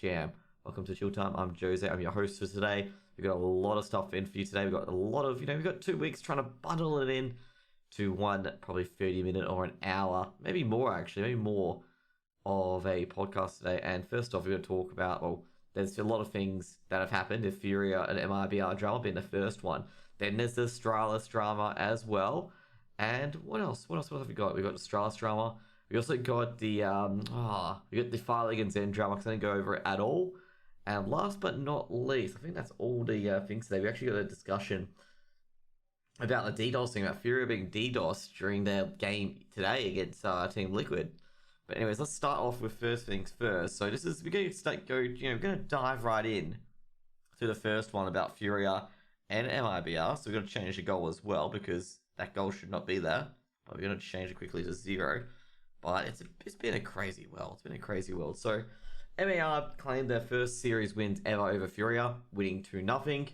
jam. Welcome to Chilltime. I'm Jose. I'm your host for today. We've got a lot of stuff in for you today. We've got a lot of, we've got 2 weeks trying to bundle it in to one probably 30-minute or an hour, maybe more actually, maybe more of a podcast today. And first off, we're going to talk about, well, there's a lot of things that have happened. The Furia and MIBR drama being the first one. Then there's the Stralis drama as well. And what else? What have we got? We've got the Stralis drama. We also got the we got the Fireleague and Zen drama because I didn't go over it at all. And last but not least, I think that's all the things today. We actually got a discussion about the DDoS thing, about Furia being DDoS during their game today against Team Liquid. But anyways, let's start off with first things first. So this is we're going to dive right in to the first one about Furia and MIBR. So we're going to change the goal as well because that goal should not be there. But we're going to change it quickly to 0. But it's been a crazy world. It's been a crazy world. So MAR claimed their first series wins ever over Furia, winning 2-0.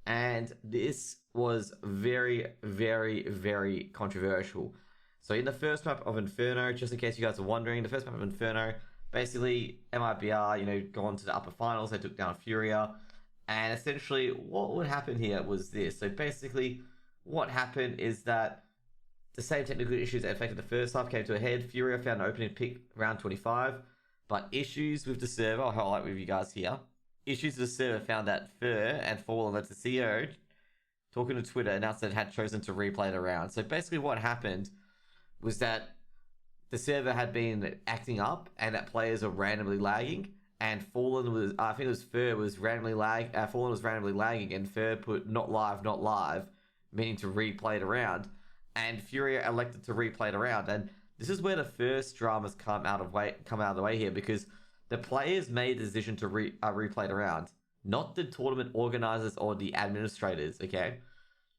And this was very, very, very controversial. So in the first map of Inferno, just in case you guys are wondering, the first map of Inferno, basically MIBR, gone to the upper finals. They took down Furia. And essentially what would happen here was this. So basically what happened is that the same technical issues that affected the first half came to a head. Furia found an opening pick round 25, but issues with the server, I'll highlight with you guys here. Issues with the server found that Fur and Fallen, that's the CEO, talking to Twitter, announced that it had chosen to replay the round. So basically what happened was that the server had been acting up and that players were randomly lagging, and Fallen was, I think it was Fur was randomly Fallen was randomly lagging, and Fur put not live, meaning to replay the round. And Furia elected to replay the round, and this is where the first dramas come out of the way here, because the players made the decision to replay the round, not the tournament organizers or the administrators. Okay,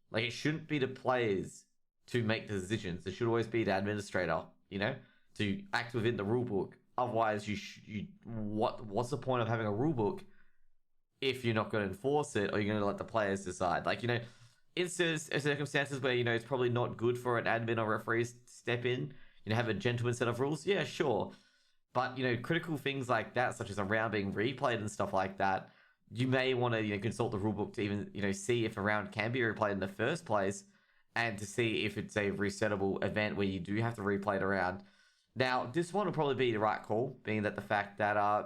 like it shouldn't be the players to make the decisions. It should always be the administrator, to act within the rule book. Otherwise, what's the point of having a rule book if you're not going to enforce it, or you're going to let the players decide? In circumstances where, it's probably not good for an admin or referee to step in, have a gentleman set of rules, yeah, sure. But, critical things like that, such as a round being replayed and stuff like that, you may want to, consult the rulebook to even, see if a round can be replayed in the first place, and to see if it's a resettable event where you do have to replay the round. Now, this one will probably be the right call, being that the fact that I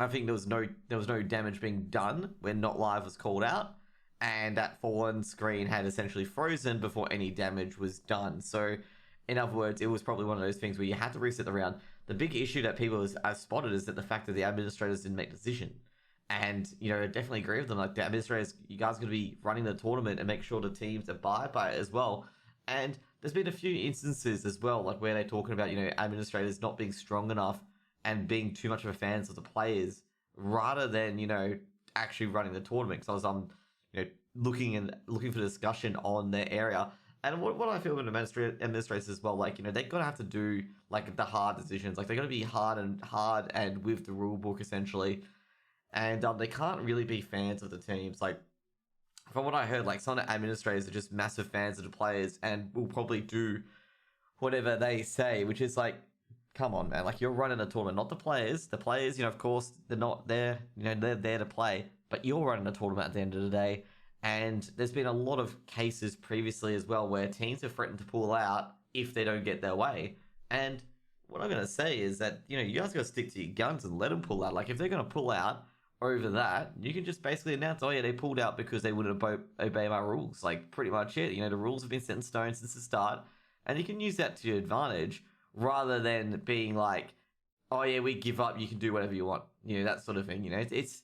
think there was no damage being done when not live was called out, and that Fallen screen had essentially frozen before any damage was done. So, in other words, it was probably one of those things where you had to reset the round. The big issue that people have spotted is that the fact that the administrators didn't make the decision. And, I definitely agree with them. Like, the administrators, you guys are going to be running the tournament and make sure the teams abide by it as well. And there's been a few instances as well, like where they're talking about, administrators not being strong enough and being too much of a fans of the players rather than, actually running the tournament. Because I was, looking for discussion on their area. And what I feel with administrators as well, they're going to have to do, the hard decisions. They're going to be hard and with the rule book, essentially. And they can't really be fans of the teams. From what I heard, some of the administrators are just massive fans of the players and will probably do whatever they say, which is come on, man. You're running a tournament, not the players. The players, of course, they're not there. They're there to play. But you're running a tournament at the end of the day. And there's been a lot of cases previously as well where teams have threatened to pull out if they don't get their way. And what I'm going to say is that, you guys got to stick to your guns and let them pull out. If they're going to pull out over that, you can just basically announce, oh yeah, they pulled out because they wouldn't obey my rules. Pretty much it. The rules have been set in stone since the start. And you can use that to your advantage rather than being oh yeah, we give up, you can do whatever you want. That sort of thing. It's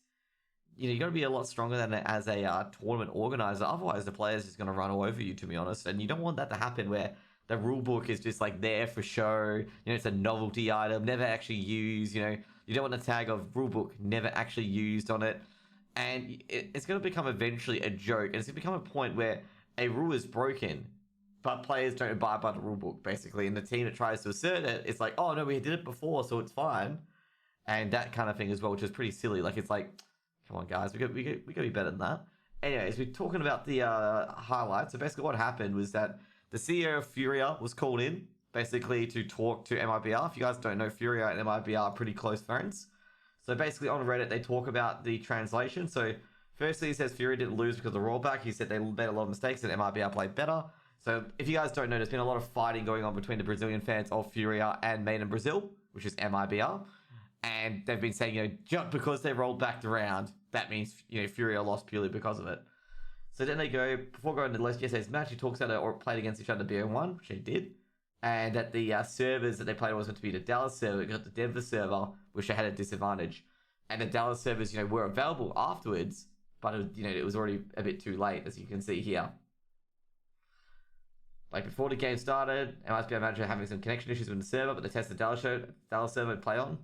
you got to be a lot stronger than as a tournament organizer. Otherwise, the player's just going to run all over you, to be honest. And you don't want that to happen where the rule book is just there for show. It's a novelty item, never actually used. You don't want the tag of rule book never actually used on it. And it's going to become eventually a joke. And it's going to become a point where a rule is broken, but players don't abide by the rule book, basically. And the team that tries to assert it, it's oh no, we did it before, so it's fine. And that kind of thing as well, which is pretty silly. Come on, guys, we got to be better than that. Anyways, we're talking about the highlights. So basically what happened was that the CEO of Furia was called in, basically to talk to MIBR. If you guys don't know, Furia and MIBR are pretty close friends. So basically on Reddit, they talk about the translation. So firstly, he says Fury didn't lose because of the rollback. He said they made a lot of mistakes and MIBR played better. So if you guys don't know, there's been a lot of fighting going on between the Brazilian fans of Furia and Made in Brazil, which is MIBR. And they've been saying, just because they rolled back the round, that means, Furia lost purely because of it. So then they go, before going to yesterday's match, he talks about it or played against each other in BO1, which they did. And that the servers that they played was meant to be the Dallas server, got the Denver server, which they had a disadvantage. And the Dallas servers, were available afterwards, but it was already a bit too late, as you can see here. Like before the game started, MIBR manager having some connection issues with the server, but they tested the Dallas server to play on.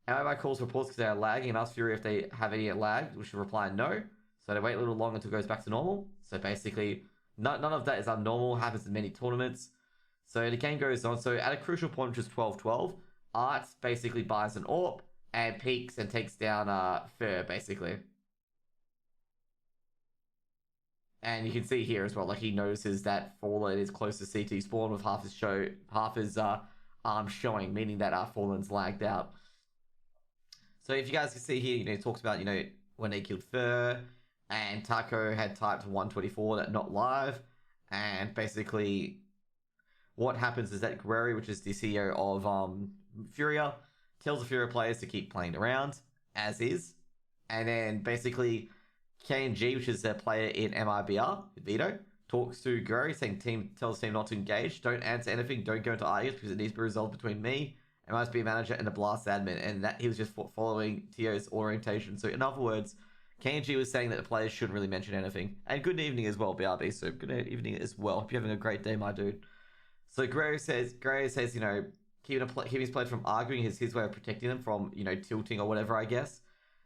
MIBR calls reports because they are lagging and asks Fury if they have any lag, which should reply no. So they wait a little longer until it goes back to normal. So basically, none of that is abnormal, happens in many tournaments. So the game goes on. So at a crucial point, which is 12-12, Art basically buys an AWP and peeks and takes down Fur, basically. And you can see here as well, like he notices that Fallen is close to CT spawn with half his arm showing, meaning that Fallen's lagged out. So if you guys can see here, he talks about, when they killed Fur, and Taco had typed 124, that not live, and basically what happens is that Guerrero, which is the CEO of Furia, tells the Furia players to keep playing around, as is, and then basically KNG, which is their player in MIBR, Vito, talks to Guerrero, tells team not to engage, don't answer anything, don't go into arguments because it needs to be resolved between me, MIBR manager, and the Blast admin, and that he was just following Tio's orientation. So in other words, KNG was saying that the players shouldn't really mention anything. And good evening as well, BRB, so good evening as well. Hope you're having a great day, my dude. So Guerrero says, keeping his players from arguing is his way of protecting them from, tilting or whatever, I guess.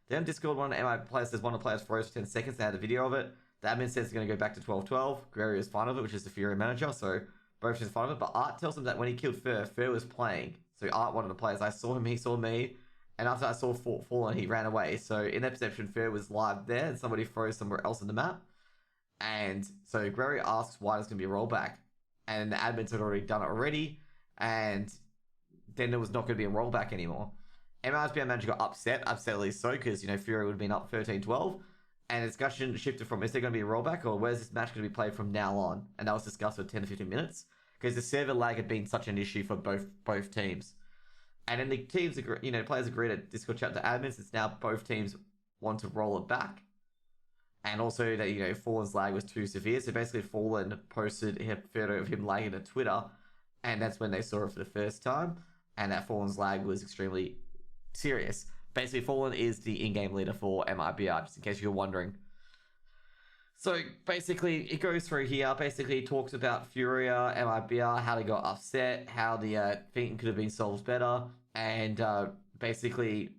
Then Discord, one of the MI players says one of the players froze for 10 seconds. They had a video of it. The admin says it's going to go back to 12-12. Guerrero is fine with it, which is the Fury manager, so both is fine with it. But Art tells him that when he killed Fur was playing. So Art, one of the players, I saw him, he saw me. And after I saw Fallen, he ran away. So in that perception, Fur was live there and somebody froze somewhere else on the map. And so Guerrero asks why there's going to be a rollback. And the admins had already done it already. And then there was not going to be a rollback anymore. MIBR manager got upsetly so, because, Fury would have been up 13-12. And the discussion shifted from, is there going to be a rollback or where's this match going to be played from now on? And that was discussed for 10 to 15 minutes. Because the server lag had been such an issue for both teams. And then the teams agree, players agreed at Discord chat to admins. It's now both teams want to roll it back. And also that, Fallen's lag was too severe. So basically Fallen posted a photo of him lagging to Twitter. And that's when they saw it for the first time. And that Fallen's lag was extremely serious. Basically, Fallen is the in-game leader for MIBR, just in case you're wondering. So basically, it goes through here. Basically, it talks about Furia, MIBR, how they got upset, how the thing could have been solved better, and basically,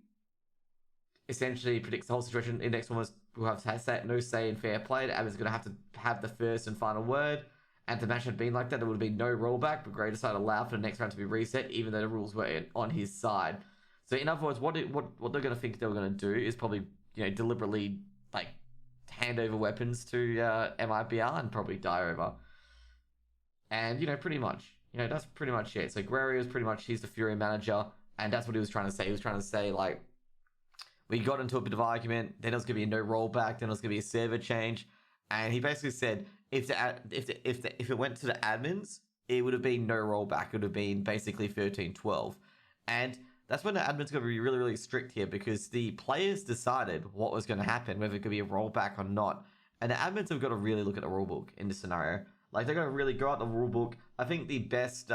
essentially predicts the whole situation. Index one will have no say in fair play. The admin's going to have the first and final word. And if the match had been like that, there would have been no rollback, but Gray decided to allow for the next round to be reset, even though the rules were on his side. So in other words, what they're going to think they're going to do is probably, deliberately, hand over weapons to MIBR and probably die over. And, pretty much, that's pretty much it. So Guerrero is pretty much, he's the Fury manager, and that's what he was trying to say. He was trying to say, we got into a bit of argument, then there was going to be a no rollback, then there was going to be a server change, and he basically said, if it went to the admins, it would have been no rollback. It would have been basically 13-12. And that's when the admin's going to be really, really strict here, because the players decided what was going to happen, whether it could be a rollback or not. And the admins have got to really look at the rulebook in this scenario. They're going to really go out the rulebook. I think the best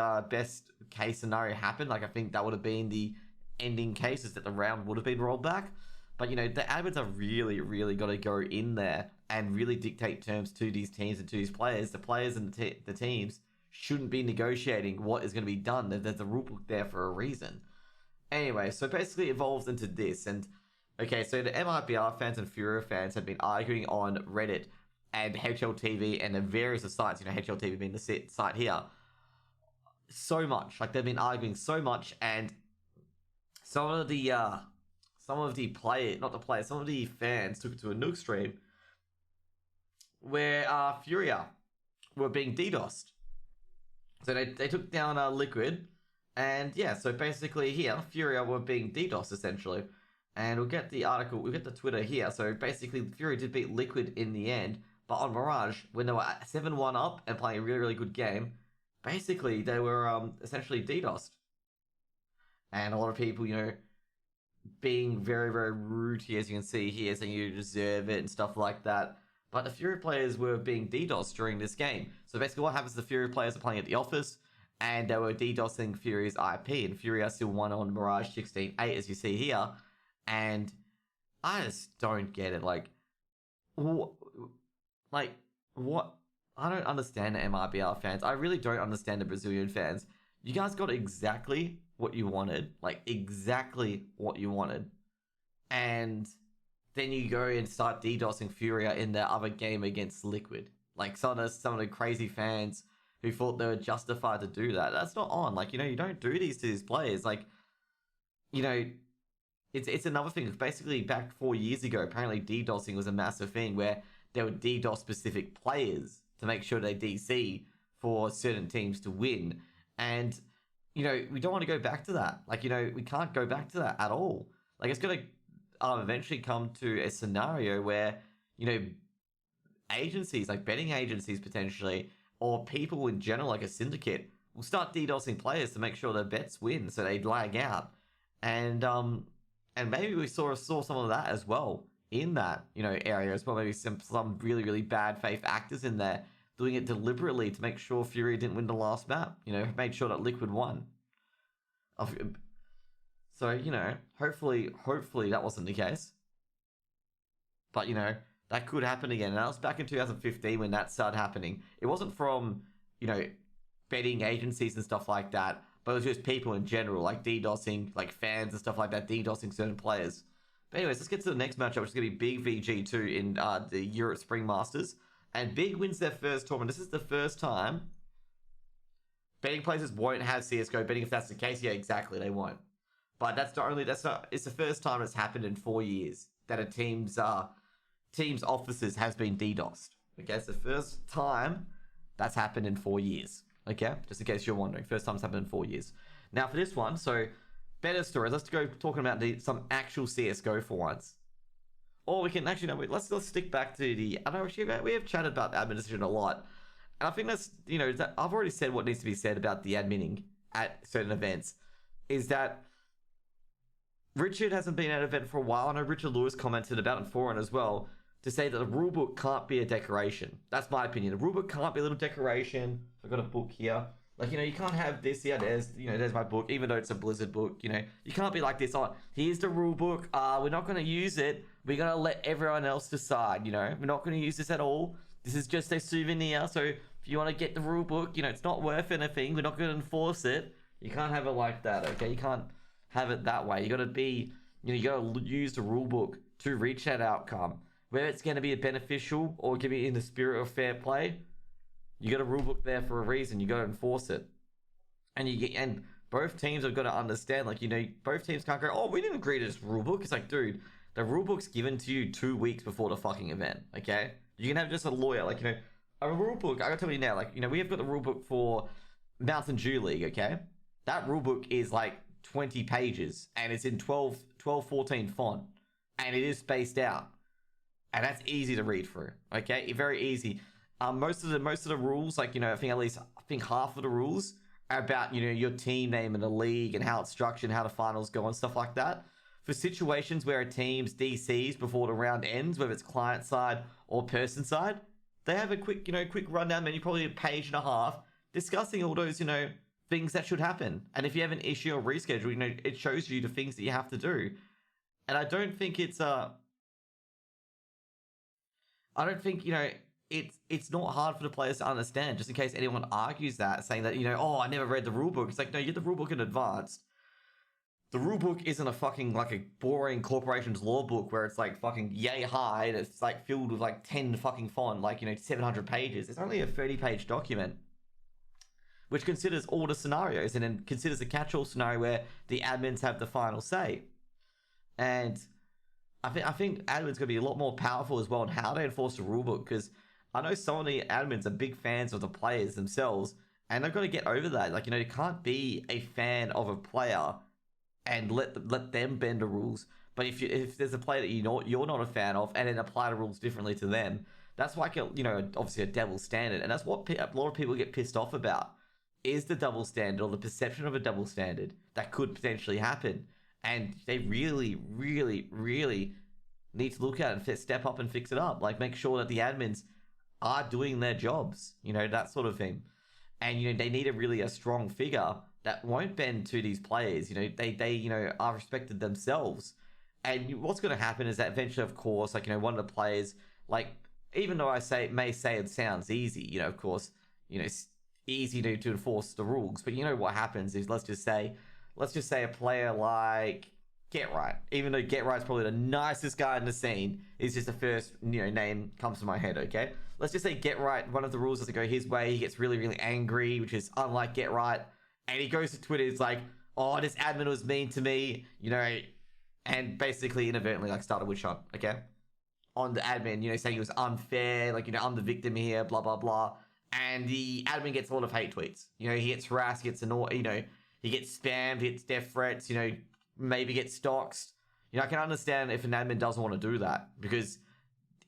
case scenario happened. I think that would have been the ending case, is that the round would have been rolled back. But, the admins have really, really got to go in there and really dictate terms to these teams and to these players. The players and the teams shouldn't be negotiating what is going to be done. There's a rulebook there for a reason. Anyway, so basically it evolves into this. And, okay, so the MIBR fans and Furia fans have been arguing on Reddit and HLTV and the various sites, HLTV being the site here, so much. They've been arguing so much, and some of the fans took it to a nuke stream where Furia were being DDoSed. So they took down Liquid. And yeah, so basically here, Furia were being DDoS essentially. And we'll get the article, we'll get the Twitter here. So basically, Fury did beat Liquid in the end, but on Mirage, when they were 7-1 up and playing a really, really good game, basically they were essentially DDoSed. And a lot of people, being very, very rude here, as you can see here, saying you deserve it and stuff like that. But the Fury players were being DDoSed during this game. So basically what happens is the Fury players are playing at the office, and they were DDoSing Fury's IP, and Fury are still won on Mirage 16-8, as you see here. And I just don't get it. Like, what? I don't understand the MRBR fans. I really don't understand the Brazilian fans. You guys got exactly what you wanted. Like, exactly what you wanted. And then you go and start DDoSing Furia in their other game against Liquid. Like, some of the crazy fans who thought they were justified to do that. That's not on. Like, you don't do these to these players. Like, It's another thing. Basically, back 4 years ago, apparently DDoSing was a massive thing where there were DDoS specific players to make sure they DC for certain teams to win. And, we don't want to go back to that. Like, we can't go back to that at all. Like, it's going to eventually come to a scenario where, agencies, like betting agencies potentially, or people in general, like a syndicate, will start DDoSing players to make sure their bets win, so they lag out. And maybe we saw some of that as well in that, area as well. Maybe some really, really bad faith actors in there doing it deliberately to make sure Fury didn't win the last map. Made sure that Liquid won. So, hopefully that wasn't the case. But, that could happen again. And that was back in 2015 when that started happening. It wasn't from, betting agencies and stuff like that, but it was just people in general, like DDoSing, like fans and stuff like that, DDoSing certain players. But anyways, let's get to the next matchup, which is going to be Big VG2 in the Europe Spring Masters. And Big wins their first tournament. This is the first time betting places won't have CSGO betting. If that's the case, yeah, exactly, they won't. But it's the first time it's happened in 4 years that a team's offices has been DDoSed. Okay, it's the first time that's happened in 4 years. Okay, just in case you're wondering, first time it's happened in 4 years. Now for this one, so better stories. Let's go talking about some actual CS:GO for once. Or we can actually let's stick back to the. I know we have chatted about admin decision a lot, and I think that's I've already said what needs to be said about the adminning at certain events. Is that Richard hasn't been at an event for a while. I know Richard Lewis commented about it in forum as well, to say that the rulebook can't be a decoration. That's my opinion. The rulebook can't be a little decoration. I've got a book here. Like, you can't have this here. There's my book, even though it's a Blizzard book. You can't be like this. Oh, here's the rulebook. We're not going to use it. We're going to let everyone else decide. We're not going to use this at all. This is just a souvenir. So if you want to get the rulebook, it's not worth anything. We're not going to enforce it. You can't have it like that. Okay, you can't have it that way. You got to be. You got to use the rulebook to reach that outcome. Whether it's going to be beneficial or give it in the spirit of fair play, you got a rulebook there for a reason. You got to enforce it, and both teams have got to understand. Like, both teams can't go, "Oh, we didn't agree to this rulebook." It's like, dude, the rulebook's given to you 2 weeks before the fucking event. Okay, you can have just a lawyer, like a rulebook. I gotta tell you now, like we have got the rulebook for Mountain Dew League. Okay, that rulebook is like 20 pages, and it's in 12-14 font, and it is spaced out. And that's easy to read through, okay? Very easy. Most of the rules, like, I think half of the rules are about, your team name in the league and how it's structured, how the finals go and stuff like that. For situations where a team's DCs before the round ends, whether it's client side or person side, they have a quick rundown menu, probably a page and a half, discussing all those, things that should happen. And if you have an issue or reschedule, it shows you the things that you have to do. And I don't think it's it's not hard for the players to understand, just in case anyone argues that, saying that, oh, I never read the rulebook. It's like, no, you get the rulebook in advance. The rulebook isn't a fucking, like, a boring corporation's law book where it's, like, fucking yay high and it's, like, filled with, like, 10 fucking font, like, 700 pages. It's only a 30-page document, which considers all the scenarios and then considers a catch-all scenario where the admins have the final say. And I think admins going to be a lot more powerful as well in how they enforce the rulebook, because I know some of the admins are big fans of the players themselves, and they've got to get over that. Like, you can't be a fan of a player and let them bend the rules. But if there's a player that you're not a fan of, and then apply the rules differently to them, that's like obviously a double standard, and that's what a lot of people get pissed off about, is the double standard, or the perception of a double standard that could potentially happen. And they really, really, really need to look at it and step up and fix it up. Like, make sure that the admins are doing their jobs, that sort of thing. And, they need a strong figure that won't bend to these players. They are respected themselves. And what's going to happen is that eventually, of course, like, one of the players, like, even though I may say it sounds easy, of course, it's easy to enforce the rules. But what happens is, let's just say a player like Get Right, even though Get Right's probably the nicest guy in the scene, is just the first name comes to my head, okay? Let's just say Get Right, one of the rules doesn't go his way, he gets really, really angry, which is unlike Get Right, and he goes to Twitter, he's like, oh, this admin was mean to me, and basically inadvertently like started a witch hunt, okay? On the admin, saying it was unfair, like, I'm the victim here, blah, blah, blah. And the admin gets a lot of hate tweets. He gets harassed, he gets annoyed, he gets spammed, he gets death threats, maybe gets doxxed. I can understand if an admin doesn't want to do that, because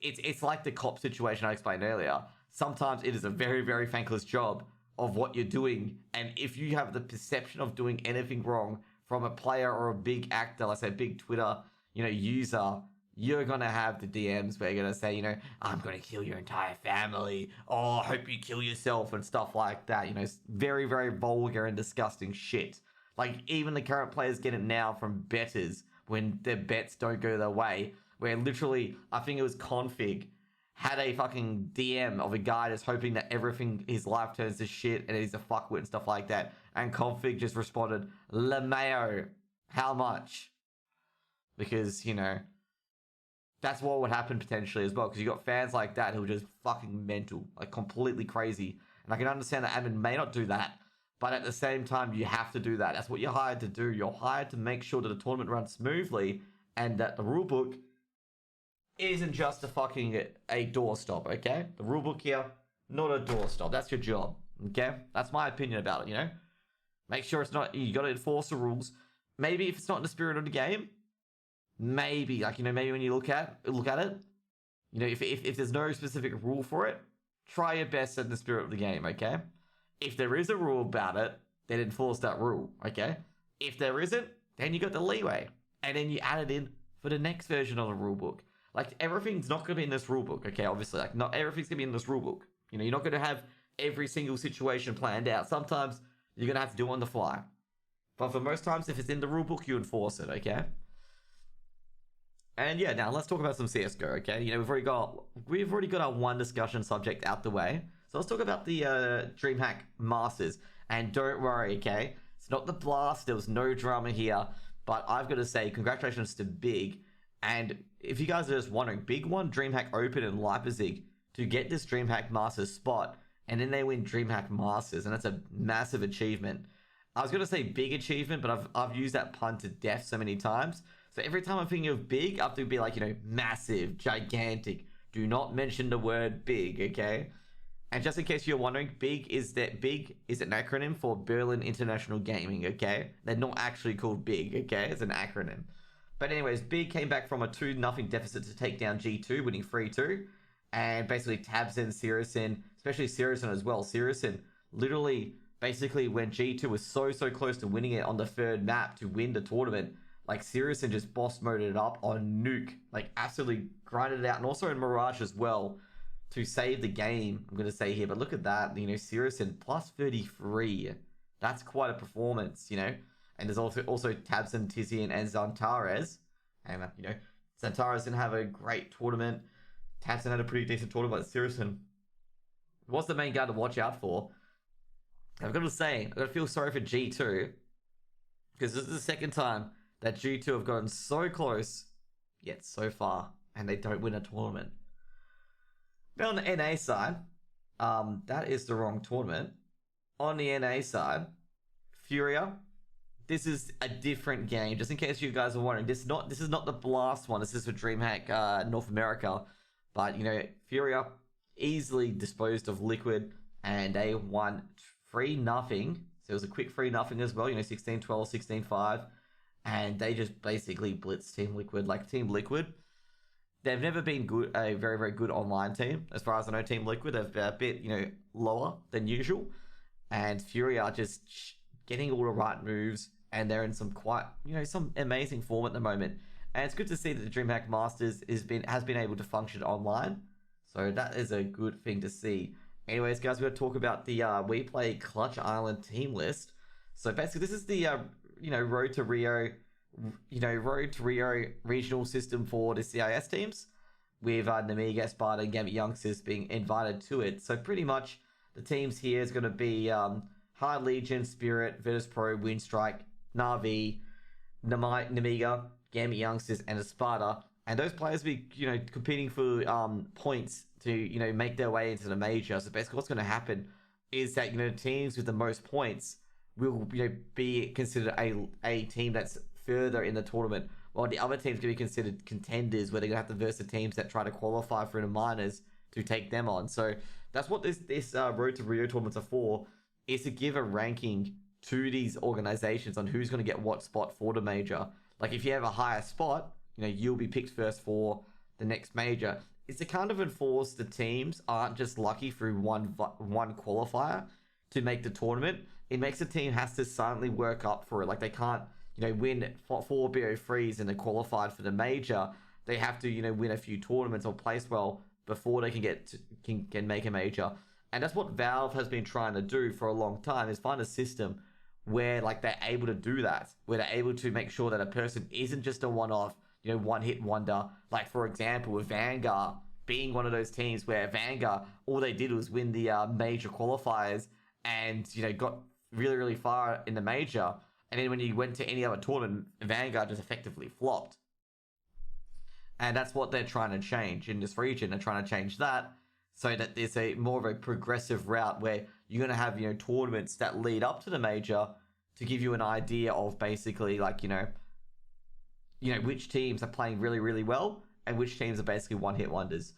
it's like the cop situation I explained earlier. Sometimes it is a very, very thankless job of what you're doing, and if you have the perception of doing anything wrong from a player or a big actor, let's say a big Twitter, user, you're gonna have the DMs where you're gonna say, I'm gonna kill your entire family. Oh, I hope you kill yourself and stuff like that. It's very, very vulgar and disgusting shit. Like, even the current players get it now from bettors when their bets don't go their way, where literally, I think it was Config, had a fucking DM of a guy just hoping that his life turns to shit and he's a fuckwit and stuff like that. And Config just responded, LeMayo, how much? Because, that's what would happen potentially as well, because you got fans like that who are just fucking mental, like completely crazy. And I can understand that admin may not do that, but at the same time, you have to do that. That's what you're hired to do. You're hired to make sure that the tournament runs smoothly, and that the rulebook isn't just a doorstop, okay? The rulebook here, not a doorstop. That's your job, okay? That's my opinion about it, Make sure it's not, you got to enforce the rules. Maybe if it's not in the spirit of the game, maybe, maybe when you look at it, if there's no specific rule for it, try your best in the spirit of the game, okay? If there is a rule about it, then enforce that rule, okay? If there isn't, then you got the leeway, and then you add it in for the next version of the rulebook. Like, everything's not going to be in this rulebook, okay? Obviously, like, not everything's going to be in this rulebook. You're not going to have every single situation planned out. Sometimes you're going to have to do it on the fly. But for most times, if it's in the rulebook, you enforce it, okay? And yeah, now let's talk about some CSGO, okay? We've already got our one discussion subject out the way. So let's talk about the DreamHack Masters. And don't worry, okay? It's not the blast. There was no drama here. But I've got to say, congratulations to Big. And if you guys are just wondering, Big won DreamHack Open in Leipzig to get this DreamHack Masters spot. And then they win DreamHack Masters. And that's a massive achievement. I was going to say big achievement, but I've used that pun to death so many times. So every time I'm thinking of big, I have to be like, massive, gigantic. Do not mention the word big, okay? And just in case you're wondering, big is an acronym for Berlin International Gaming, okay? They're not actually called big, okay? It's an acronym. But anyways, Big came back from a 2-0 deficit to take down G2, winning 3-2. And basically Tabsen, Siriusin, especially Siriusin as well. Siriusin literally, basically when G2 was so close to winning it on the third map to win the tournament, like, Siriusin just boss moded it up on Nuke. Like, absolutely grinded it out. And also in Mirage as well to save the game, I'm going to say here. But look at that. Siriusin plus 33. That's quite a performance, And there's also Tabsen, Tizian, and Zantares. And, Zantares didn't have a great tournament. Tabsen had a pretty decent tournament. But Siriusin was the main guy to watch out for. I've got to say, I've got to feel sorry for G2. Because this is the second time that G2 have gotten so close, yet so far, and they don't win a tournament. Now on the NA side, that is the wrong tournament. On the NA side, Furia, this is a different game. Just in case you guys are wondering, this is not the Blast one. This is for DreamHack North America. But, Furia easily disposed of Liquid, and they won 3-0. So it was a quick 3-0 as well, 16-12, 16-5. and they just basically blitz Team Liquid. Like Team Liquid, they've never been a very, very good online team. As far as I know, Team Liquid, they've been a bit, lower than usual. And Fury are just getting all the right moves, and they're in some some amazing form at the moment. And it's good to see that the DreamHack Masters has been able to function online. So that is a good thing to see. Anyways, guys, we're going to talk about the We Play Clutch Island team list. So basically, this is the Road to Rio, regional system for the CIS teams, with Namiga, Sparta, and Gambit Youngsters being invited to it. So pretty much the teams here is going to be Hard Legion, Spirit, Virtus Pro, Windstrike, Na'Vi, Namiga, Gambit Youngsters, and Sparta. And those players will be, competing for points to, make their way into the major. So basically what's going to happen is that, teams with the most points will, be considered a team that's further in the tournament, while the other teams can be considered contenders, where they're going to have to verse the teams that try to qualify for the minors to take them on. So that's what this Road to Rio tournaments are for, is to give a ranking to these organizations on who's going to get what spot for the major. Like if you have a higher spot, you'll be picked first for the next major. It's to kind of enforce the teams aren't just lucky through one qualifier to make the tournament. It makes the team has to silently work up for it. Like they can't, win 4 BO3s and they're qualified for the major. They have to, win a few tournaments or place well before they can make a major. And that's what Valve has been trying to do for a long time, is find a system where like they're able to do that, where they're able to make sure that a person isn't just a one-off, one-hit wonder. Like for example, with Vanguard being one of those teams where Vanguard, all they did was win the major qualifiers and, got really, really far in the major. And then when you went to any other tournament, Vanguard just effectively flopped. And that's what they're trying to change in this region. They're trying to change that so that there's a more of a progressive route where you're going to have, tournaments that lead up to the major to give you an idea of basically like, which teams are playing really, really well and which teams are basically one-hit wonders.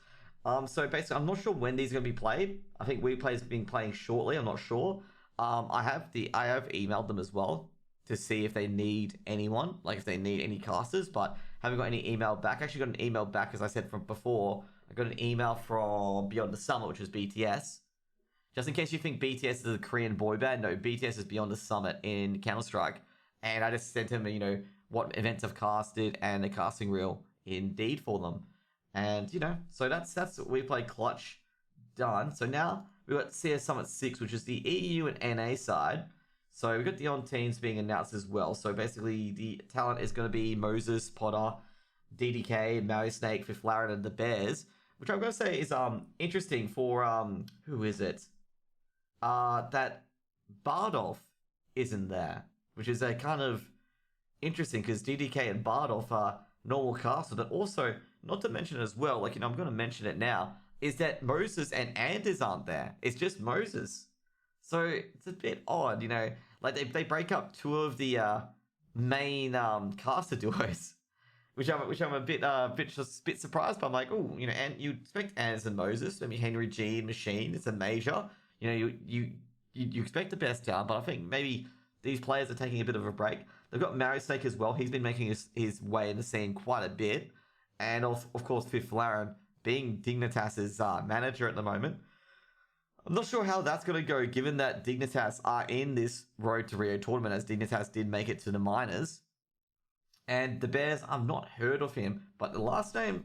So basically, I'm not sure when these are going to be played. I think WePlay's been playing shortly. I'm not sure. I have emailed them as well to see if they need anyone, like if they need any casters, but haven't got any email back. I actually got an email back, as I said from before. I got an email from Beyond the Summit, which was BTS. Just in case you think BTS is a Korean boy band, no, BTS is Beyond the Summit in Counter-Strike. And I just sent him, what events I've casted and the casting reel indeed for them. And, so that's what We Play Clutch done. So now we've got CS Summit 6, which is the EU and NA side. So we've got the on teams being announced as well. So basically the talent is going to be Moses, Potter, DDK, Maui Snake, Fifth Laren, and the Bears, which I'm going to say is interesting for, who is it? That Bardolph isn't there, which is a kind of interesting because DDK and Bardolph are normal casters, but also, not to mention as well, like, I'm going to mention it now, is that Moses and Anders aren't there. It's just Moses. So it's a bit odd, like they break up two of the main caster duos, which I'm a bit surprised by. I'm like, oh, and you expect Anders and Moses, Henry G and Machine, it's a major, you expect the best down, but I think maybe these players are taking a bit of a break. They've got Mario Snake as well. He's been making his way in the scene quite a bit, and of course Fifth Laren being Dignitas's manager at the moment. I'm not sure how that's going to go, given that Dignitas are in this Road to Rio tournament, as Dignitas did make it to the minors. And the Bears, I've not heard of him, but the last name,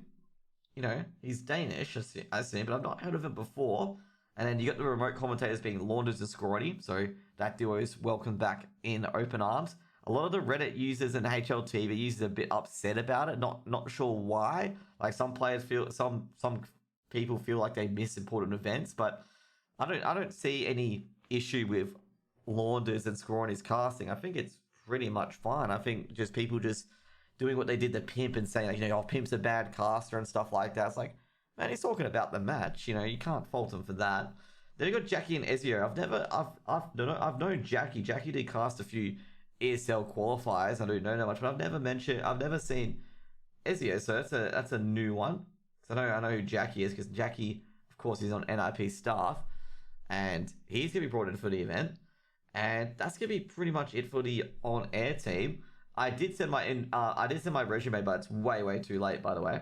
he's Danish, I've seen, but I've not heard of him before. And then you got the remote commentators being Launders and Scrawny, so that duo is welcome back in open arms. A lot of the Reddit users and HLTV users are a bit upset about it, not sure why. Like some people feel like they miss important events, but I don't see any issue with Launders and Scrawny's casting. I think it's pretty much fine. I think just people just doing what they did to Pimp and saying, like, oh, Pimp's a bad caster and stuff like that. It's like, man, he's talking about the match. You can't fault him for that. Then you got Jackie and Ezio. I've known Jackie. Jackie did cast a few ESL qualifiers. I don't know that much, but I've never seen Ezio. So that's a new one. So I know who Jackie is, because Jackie, of course, he's on NIP staff, and he's gonna be brought in for the event. And that's going to be pretty much it for the on-air team. I did send my resume, but it's way too late, by the way.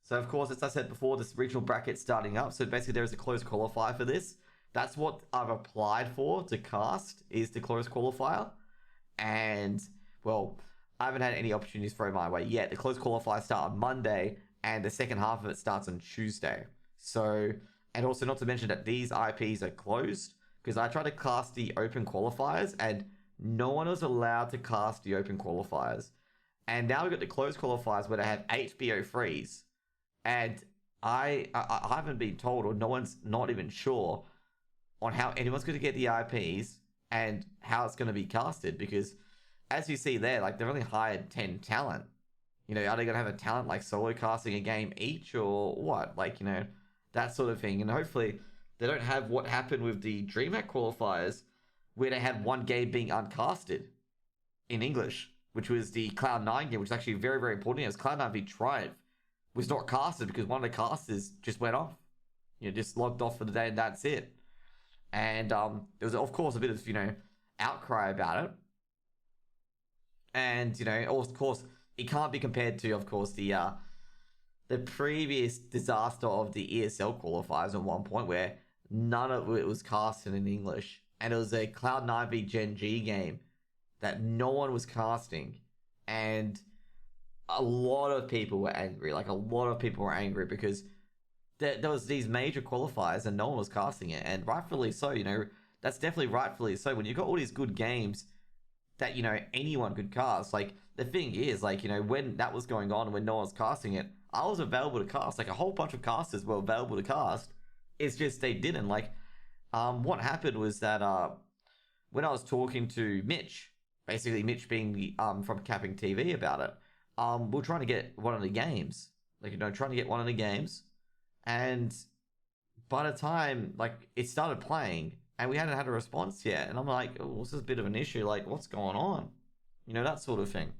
So of course, as I said before, this regional bracket's starting up. So basically, there is a closed qualifier for this. That's what I've applied for to cast, is the closed qualifier. And well, I haven't had any opportunities thrown my way yet. The closed qualifiers start on Monday, and the second half of it starts on Tuesday. So, and also not to mention that these IPs are closed, because I tried to cast the open qualifiers, and no one was allowed to cast the open qualifiers. And now we've got the closed qualifiers where they have 8 BO3s. And I haven't been told, or no one's not even sure on how anyone's going to get the IPs and how it's going to be casted, because as you see there, like, they've only hired 10 talent. You know, are they going to have a talent like solo casting a game each, or what? Like, you know, that sort of thing. And hopefully they don't have what happened with the DreamHack qualifiers, where they had one game being uncasted in English, which was the Cloud9 game, which is actually very important. It was Cloud9 v Triumph, was not casted because one of the casters just went off. You know, just logged off for the day, and that's it. And there was, of course, a bit of, you know, outcry about it. And, you know, of course, it can't be compared to, of course, the previous disaster of the ESL qualifiers at one point, where none of it was casted in English. And it was a Cloud9 v Gen G game that no one was casting. And a lot of people were angry. Like, a lot of people were angry because there was these major qualifiers and no one was casting it. And rightfully so, you know, that's definitely rightfully so. When you've got all these good games that, you know, anyone could cast, like, the thing is, like, you know, when that was going on, when no one was casting it, I was available to cast. Like, a whole bunch of casters were available to cast. It's just they didn't. Like, what happened was that when I was talking to Mitch, basically Mitch being the from Capping TV about it, we were trying to get one of the games, like, you know, trying to get one of the games, and by the time, like, it started playing and we hadn't had a response yet, and I'm like, oh, this is a bit of an issue, like, what's going on, you know, that sort of thing.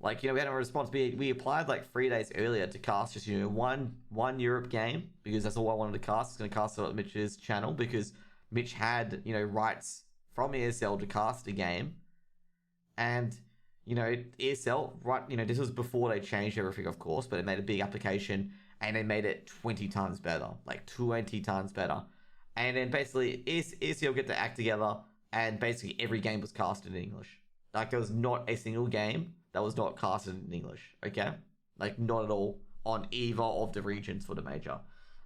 Like, you know, we had a response. We applied like 3 days earlier to cast just, you know, one Europe game, because that's all I wanted to cast. It's going to cast it on Mitch's channel, because Mitch had, you know, rights from ESL to cast a game. And, you know, ESL, right, you know, this was before they changed everything, of course, but it made a big application and they made it 20 times better, like 20 times better. And then basically ESL get to act together, and basically every game was casted in English. Like, there was not a single game that was not casted in English, okay? Like, not at all on either of the regions for the major.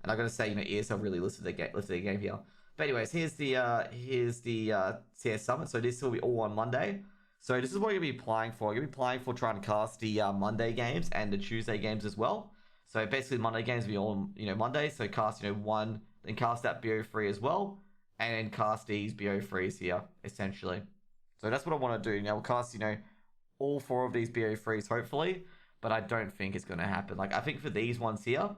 And I'm gonna say, you know, ESL really lifted their game here. But anyways, here's the CS Summit. So this will be all on Monday. So this is what you're gonna be applying for. You're gonna be applying for trying to cast the Monday games and the Tuesday games as well. So basically, Monday games will be all, you know, Monday. So cast, you know, one, then cast that BO3 as well, and then cast these BO3s here, essentially. So that's what I want to do. Now we'll cast, you know, all 4 of these BO3s, hopefully, but I don't think it's going to happen. Like, I think for these ones here,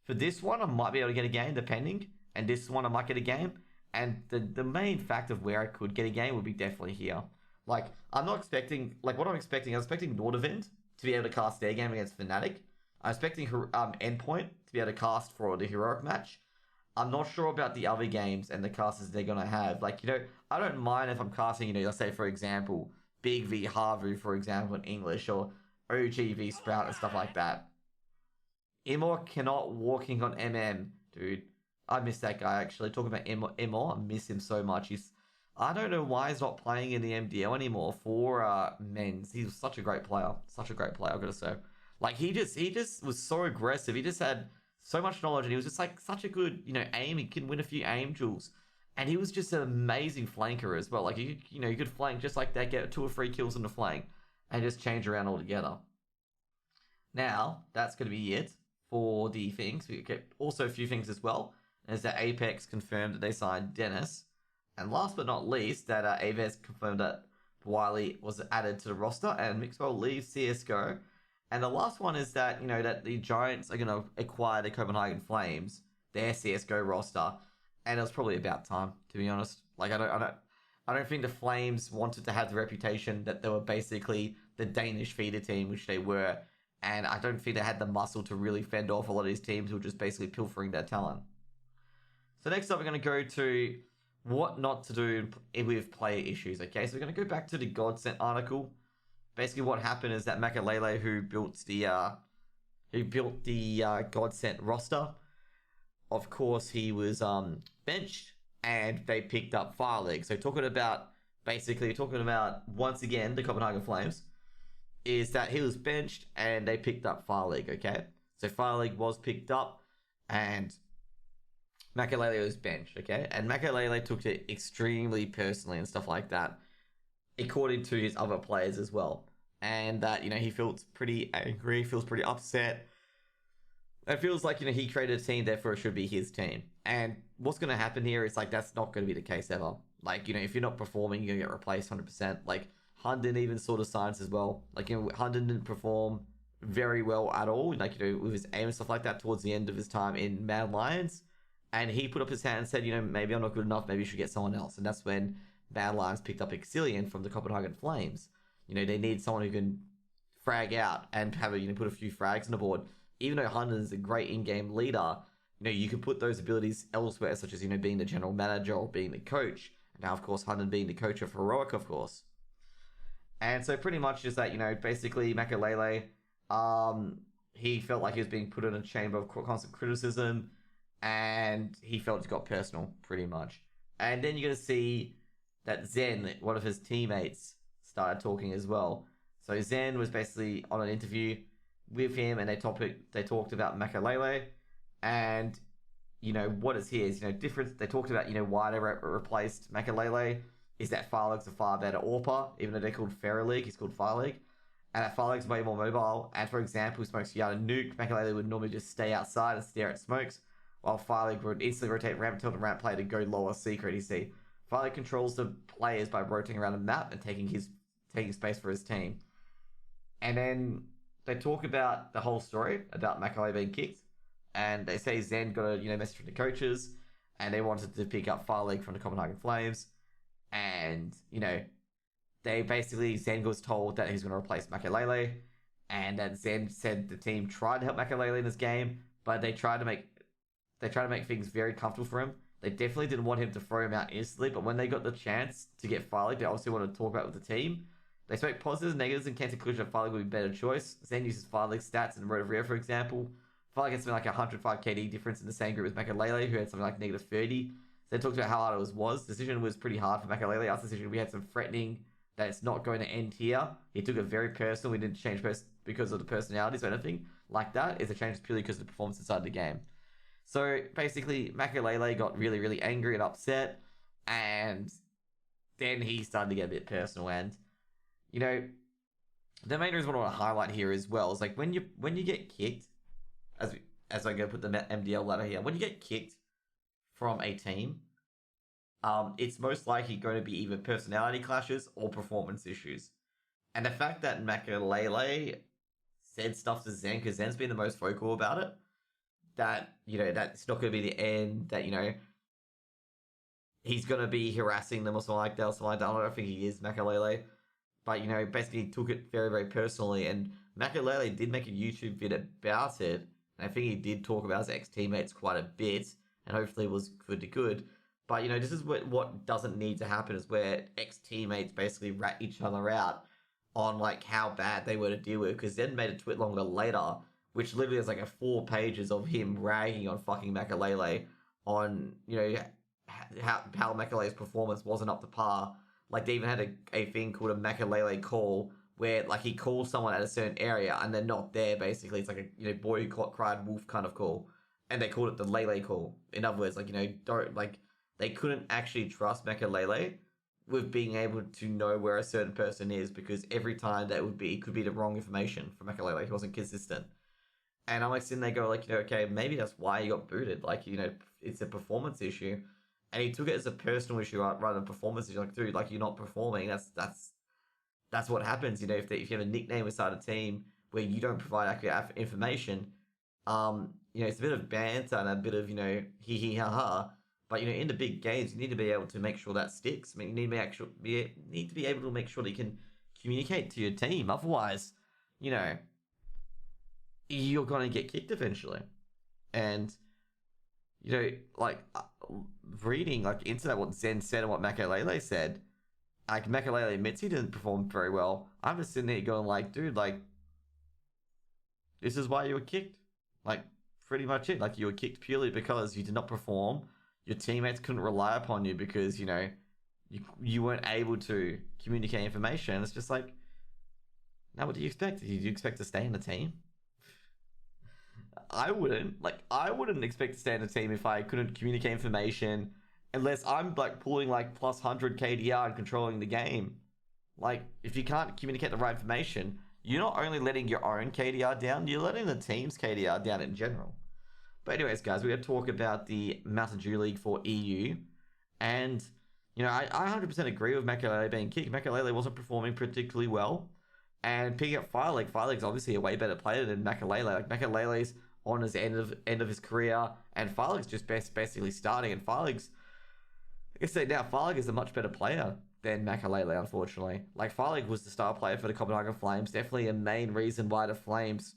for this one, I might be able to get a game, depending, and this one I might get a game, and the main fact of where I could get a game would be definitely here. Like, I'm not expecting, like, what I'm expecting Nordavind to be able to cast their game against Fnatic. I'm expecting Endpoint to be able to cast for the Heroic match. I'm not sure about the other games and the casters they're going to have. Like, you know, I don't mind if I'm casting, you know, let's say, for example, Big v Harvu, for example, in English, or OG v Sprout and stuff like that. Imor cannot walking on MM, dude. I miss that guy, actually. Talking about Imor, I miss him so much. I don't know why he's not playing in the MDL anymore for men's. He was such a great player. Such a great player, I've got to say. Like, he just was so aggressive. He just had so much knowledge, and he was just, like, such a good, you know, aim. He can win a few aim duels. And he was just an amazing flanker as well. Like, you know, you could flank just like that, get 2 or 3 kills on the flank, and just change around altogether. Now, that's going to be it for the things. We get also a few things as well. Is that Apex confirmed that they signed Dennis. And last but not least, that Aves confirmed that Wiley was added to the roster, and Mixwell leaves CSGO. And the last one is that, you know, that the Giants are going to acquire the Copenhagen Flames, their CSGO roster. And it was probably about time, to be honest. Like, I don't think the Flames wanted to have the reputation that they were basically the Danish feeder team, which they were. And I don't think they had the muscle to really fend off a lot of these teams who were just basically pilfering their talent. So next up, we're going to go to what not to do with player issues, okay? So we're going to go back to the Godsent article. basically what happened is that Makalele, who built the God Sent roster, of course he was benched, and they picked up Fire League. So talking about once again the Copenhagen Flames, is that he was benched and they picked up Fire League. Okay, so Fire League was picked up and Makalele was benched. Okay, and Makalele took it extremely personally and stuff like that, according to his other players as well. And that, he feels pretty angry, feels pretty upset. It feels like, he created a team, therefore it should be his team. And what's going to happen here is, that's not going to be the case ever. If you're not performing, you're going to get replaced 100%. Hunden even sort of signs as well. Hunden didn't perform very well at all, with his aim and stuff like that towards the end of his time in Mad Lions. And he put up his hand and said, maybe I'm not good enough, maybe you should get someone else. And that's when Mad Lions picked up Exilian from the Copenhagen Flames. They need someone who can frag out and have put a few frags on the board. Even though Hunden is a great in-game leader, you can put those abilities elsewhere, such as, being the general manager or being the coach. And now, of course, Hunden being the coach of Heroic, of course. And so pretty much is that, basically Makalele, he felt like he was being put in a chamber of constant criticism, and he felt it got personal, pretty much. And then you're going to see that Zen, one of his teammates, started talking as well. So Zen was basically on an interview with him, and they talked about Makalele, and what is his difference. They talked about why they replaced Makalele is that Fire League's a far better AWPer, even though they're called Fairy League, he's called Fire League, and that Fire League's way more mobile. And for example, smokes you out a nuke, Makalele would normally just stay outside and stare at smokes, while Fire League would instantly rotate ramp tilt and ramp play to go lower secret. You see, Fire League controls the players by rotating around the map and taking space for his team. And then they talk about the whole story about Makalele being kicked, and they say Zen got a message from the coaches, and they wanted to pick up Fire League from the Copenhagen Flames, and they basically, Zen was told that he's going to replace Makalele, and that Zen said the team tried to help Makalele in this game, but they tried to make things very comfortable for him. They definitely didn't want him to throw him out instantly, but when they got the chance to get Fire League, they obviously wanted to talk about it with the team. They spoke positives and negatives and came to the conclusion that Fire League would be a better choice. Zen uses Fire League stats in Road of Rio, for example. Fire League had something like 105 KD difference in the same group as Makalele, who had something like negative 30. They talked about how hard it was. The decision was pretty hard for Makalele. After the decision, we had some threatening that it's not going to end here. He took it very personal. We didn't change because of the personalities or anything like that. It's a change purely because of the performance inside the game. So basically, Makalele got really, really angry and upset, and then he started to get a bit personal. And the main reason I want to highlight here as well is when you get kicked, as I go put the MDL ladder here, when you get kicked from a team, it's most likely going to be either personality clashes or performance issues. And the fact that Makalele said stuff to Zen, because Zen's been the most vocal about it, that that's not going to be the end, that he's going to be harassing them or something like that. I don't think he is, Makalele. But, basically took it very, very personally. And Makalele did make a YouTube vid about it. And I think he did talk about his ex-teammates quite a bit. And hopefully it was good. But, this is what doesn't need to happen, is where ex-teammates basically rat each other out on, how bad they were to deal with. Because Zen made a tweet longer later, which literally has, 4 pages of him ragging on fucking Makalele on, how Makalele's performance wasn't up to par. They even had a thing called a Makalele call, where, he calls someone at a certain area, and they're not there, basically. It's like a, boy who cried wolf kind of call. And they called it the Lele call. In other words, they couldn't actually trust Makalele with being able to know where a certain person is, because every time that it could be the wrong information for Makalele. He wasn't consistent. And I'm sitting there going, okay, maybe that's why he got booted. It's a performance issue. And he took it as a personal issue rather than a performance issue. Dude, you're not performing. That's what happens. If you have a nickname inside a team where you don't provide accurate information, it's a bit of banter and a bit of, hee ha ha. But, in the big games, you need to be able to make sure that sticks. You need to be able to make sure that you can communicate to your team. Otherwise, you're going to get kicked eventually. And, reading, into that, what Zen said and what Makalele said, like Makalele admits he didn't perform very well. I'm just sitting there going like, dude, like, this is why you were kicked. Like, pretty much it. Like, you were kicked purely because you did not perform. Your teammates couldn't rely upon you because, you know, you weren't able to communicate information. It's just like, now what do you expect? Do you expect to stay in the team? I wouldn't. Like, I wouldn't expect to stay in the team if I couldn't communicate information, unless I'm like pulling like plus 100 KDR and controlling the game. Like, if you can't communicate the right information, you're not only letting your own KDR down, you're letting the team's KDR down in general. But anyways, guys, we're going to talk about the Mountain Dew League for EU. And, you know, I 100% agree with Makalele being kicked. Makalele wasn't performing particularly well. And picking up Fireleague, Fireleague's obviously a way better player than Makalele. Like, Makalele's on his end of his career, and Fireleague's just basically starting. And Fireleague's, like I said now, Fireleague is a much better player than Makalele, unfortunately. Like, Fireleague was the star player for the Copenhagen Flames. Definitely a main reason why the Flames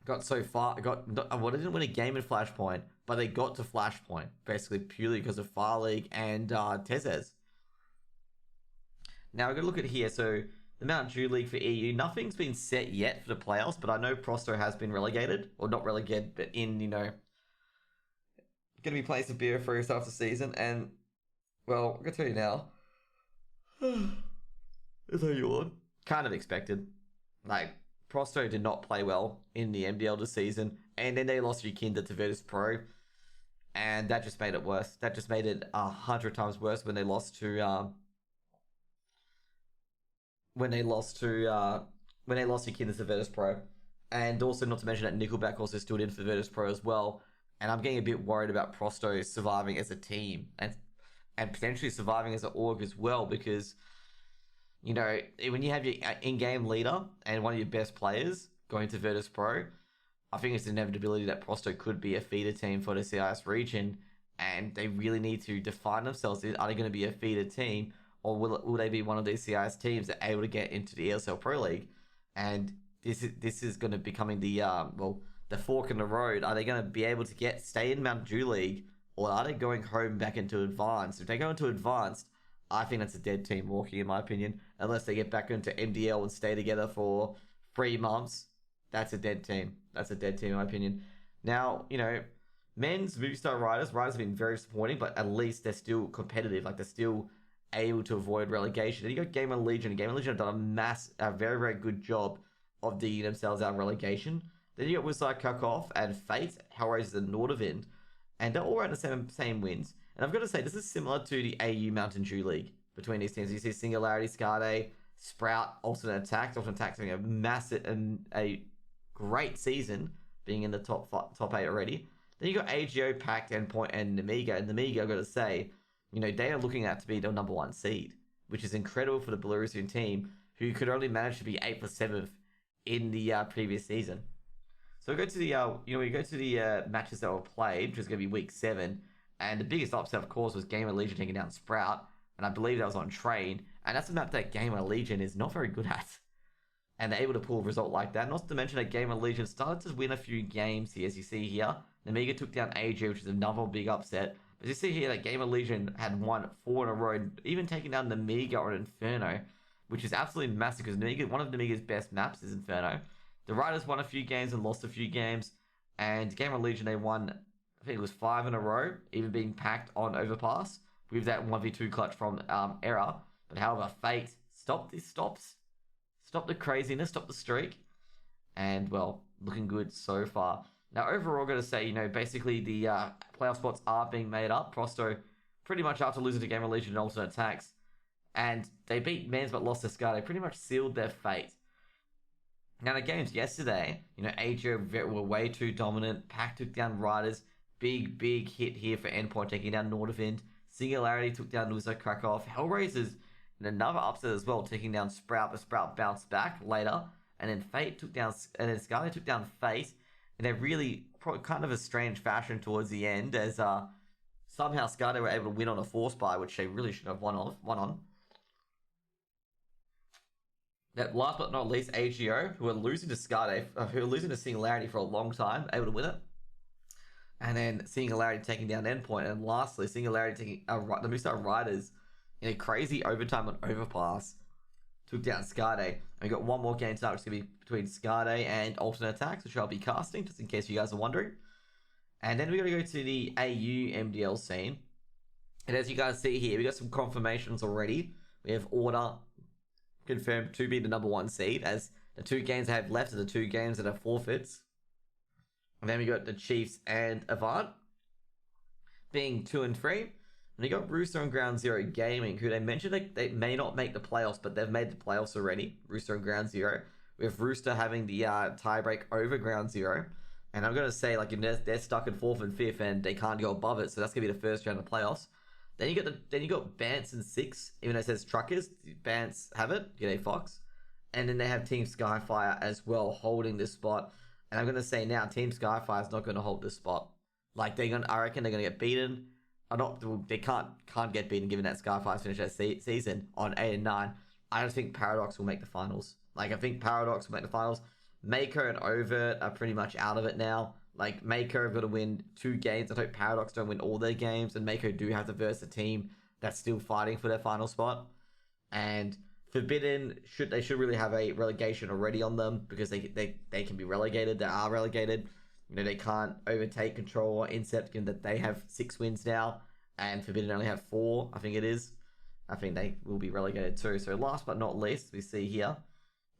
got so far. Well, they didn't win a game in Flashpoint, but they got to Flashpoint basically purely because of Fireleague and Tezes. Now we're gonna look at here. So the Mount Dew League for EU, nothing's been set yet for the playoffs, but I know Prosto has been relegated, or not relegated, but in, you know, gonna be playing some beer for yourself this season. And well, I'm gonna tell you now. Is that yawn? Kind of expected. Like, Prosto did not play well in the MDL this season, and then they lost Yukinda to Virtus Pro, and that just made it worse. That just made it 100 times worse when they lost to Yukinda to Virtus Pro, and also not to mention that Nickelback also stood in for Virtus Pro as well. And I'm getting a bit worried about Prosto surviving as a team and potentially surviving as an org as well, because, you know, when you have your in-game leader and one of your best players going to Virtus Pro, I think it's an inevitability that Prosto could be a feeder team for the CIS region, and they really need to define themselves. Are they going to be a feeder team, or will they be one of these CIS teams that are able to get into the ESL Pro League? And this is going to be becoming the the fork in the road. Are they going to be able to stay in Mount Dew League, or are they going home back into Advanced? If they go into Advanced, I think that's a dead team walking, in my opinion. Unless they get back into MDL and stay together for 3 months, that's a dead team. That's a dead team, in my opinion. Now, you know, men's Movistar Riders have been very disappointing, but at least they're still competitive. Like, they're still able to avoid relegation. And you got Gamer Legion. Gamer Legion have done a very, very good job of digging themselves out of relegation. Then you got Wizard Cuckoff and Fate, Hellraisers and Nordavind. And they're all around the same wins. And I've got to say, this is similar to the AU Mountain Dew League between these teams. You see Singularity, Skade, Sprout, Alternate Attacks. Alternate Attacks having a massive and a great season, being in the top 8 already. Then you got AGO, Pact, Endpoint, and Namiga. And Namiga, I've got to say, you know, they are looking at to be the number 1 seed, which is incredible for the Belarusian team, who could only manage to be 8th or 7th in the previous season. So we go to the matches that were played, which is going to be week 7, and the biggest upset, of course, was Gamer Legion taking down Sprout, and I believe that was on Train, and that's a map that Gamer Legion is not very good at, and they're able to pull a result like that. Not to mention that Gamer Legion started to win a few games here, as you see here. Namiga took down AJ, which is another big upset. But you see here that Gamer Legion had won 4 in a row, even taking down Namiga on Inferno, which is absolutely massive, because one of Namiga's best maps is Inferno. The Riders won a few games and lost a few games, and Gamer Legion, they won, I think it was 5 in a row, even being packed on Overpass, with that 1v2 clutch from Error. But however, Fate stopped the craziness, stopped the streak, and, well, looking good so far. Now, overall, I'm going to say, you know, basically the playoff spots are being made up. Prosto, pretty much after losing to Gamer Legion and Alternate Attacks, and they beat Mans but lost to Scar. They pretty much sealed their fate. Now, the games yesterday, you know, AGO were way too dominant. Pack took down Riders. Big hit here for Endpoint, taking down Nordavind. Singularity took down Luzo Krakow. Hellraisers, in another upset as well, taking down Sprout, but Sprout bounced back later. And then Fate took down, and then Scarlet took down Fate. And they're really kind of a strange fashion towards the end, as somehow Scarlet were able to win on a force buy, which they really should have won on. That last but not least, AGO, who are losing to Skade, who are losing to Singularity for a long time, able to win it. And then Singularity taking down Endpoint. And lastly, Singularity taking the Movistar Riders in a crazy overtime on Overpass, took down Skade. And we got one more game tonight, which is going to be between Skade and Alternate Attacks, which I'll be casting, just in case you guys are wondering. And then we got to go to the AU MDL scene. And as you guys see here, we got some confirmations already. We have Order confirmed to be the #1 seed, as the 2 games they have left are the 2 games that are forfeits. And then we got the Chiefs and Avant being 2 and 3. And you got Rooster and Ground Zero Gaming, who they mentioned they may not make the playoffs, but they've made the playoffs already. Rooster and Ground Zero, with Rooster having the tiebreak over Ground Zero. And I'm gonna say, like, they're stuck in 4th and 5th, and they can't go above it, so that's gonna be the first round of playoffs. Then you got Bance and 6, even though it says Truckers. Bance have it, G'day Fox, and then they have Team Skyfire as well holding this spot. And I'm gonna say now, Team Skyfire is not gonna hold this spot. Like, I reckon they're gonna get beaten. They can't get beaten given that Skyfire's finished that season on 8 and 9. I don't think Paradox will make the finals. Like, I think Paradox will make the finals. Mako and Overt are pretty much out of it now. Like, Mako have got to win 2 games. I hope Paradox don't win all their games, and Mako do have to verse a team that's still fighting for their final spot. And Forbidden, they should really have a relegation already on them, because they can be relegated. They are relegated. You know, they can't overtake Control or Incept, given that they have 6 wins now, and Forbidden only have 4, I think it is. I think they will be relegated too. So last but not least, we see here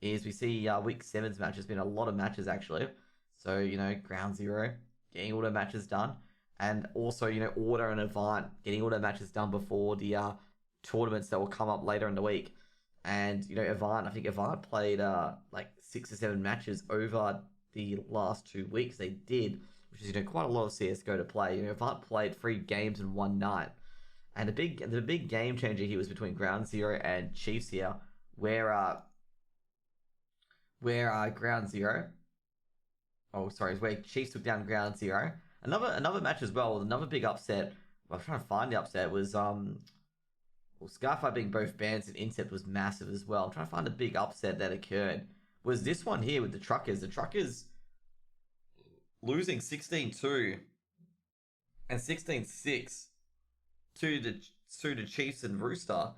is Week 7's match. There's been a lot of matches, actually. So, you know, Ground Zero getting all their matches done. And also, you know, Order and Avant getting all their matches done before the tournaments that will come up later in the week. And, you know, I think Avant played like 6 or 7 matches over the last 2 weeks. They did, which is, you know, quite a lot of CSGO to play. You know, Avant played 3 games in one night. And the big game changer here was between Ground Zero and Chiefs here, where Ground Zero, where Chiefs took down Ground Zero. Another match as well, another big upset. I'm trying to find the upset, was Scarfire being both bans and Incept was massive as well. I'm trying to find the big upset that occurred. Was this one here with the Truckers. The Truckers losing 16-2 and 16-6 to the Chiefs and Rooster.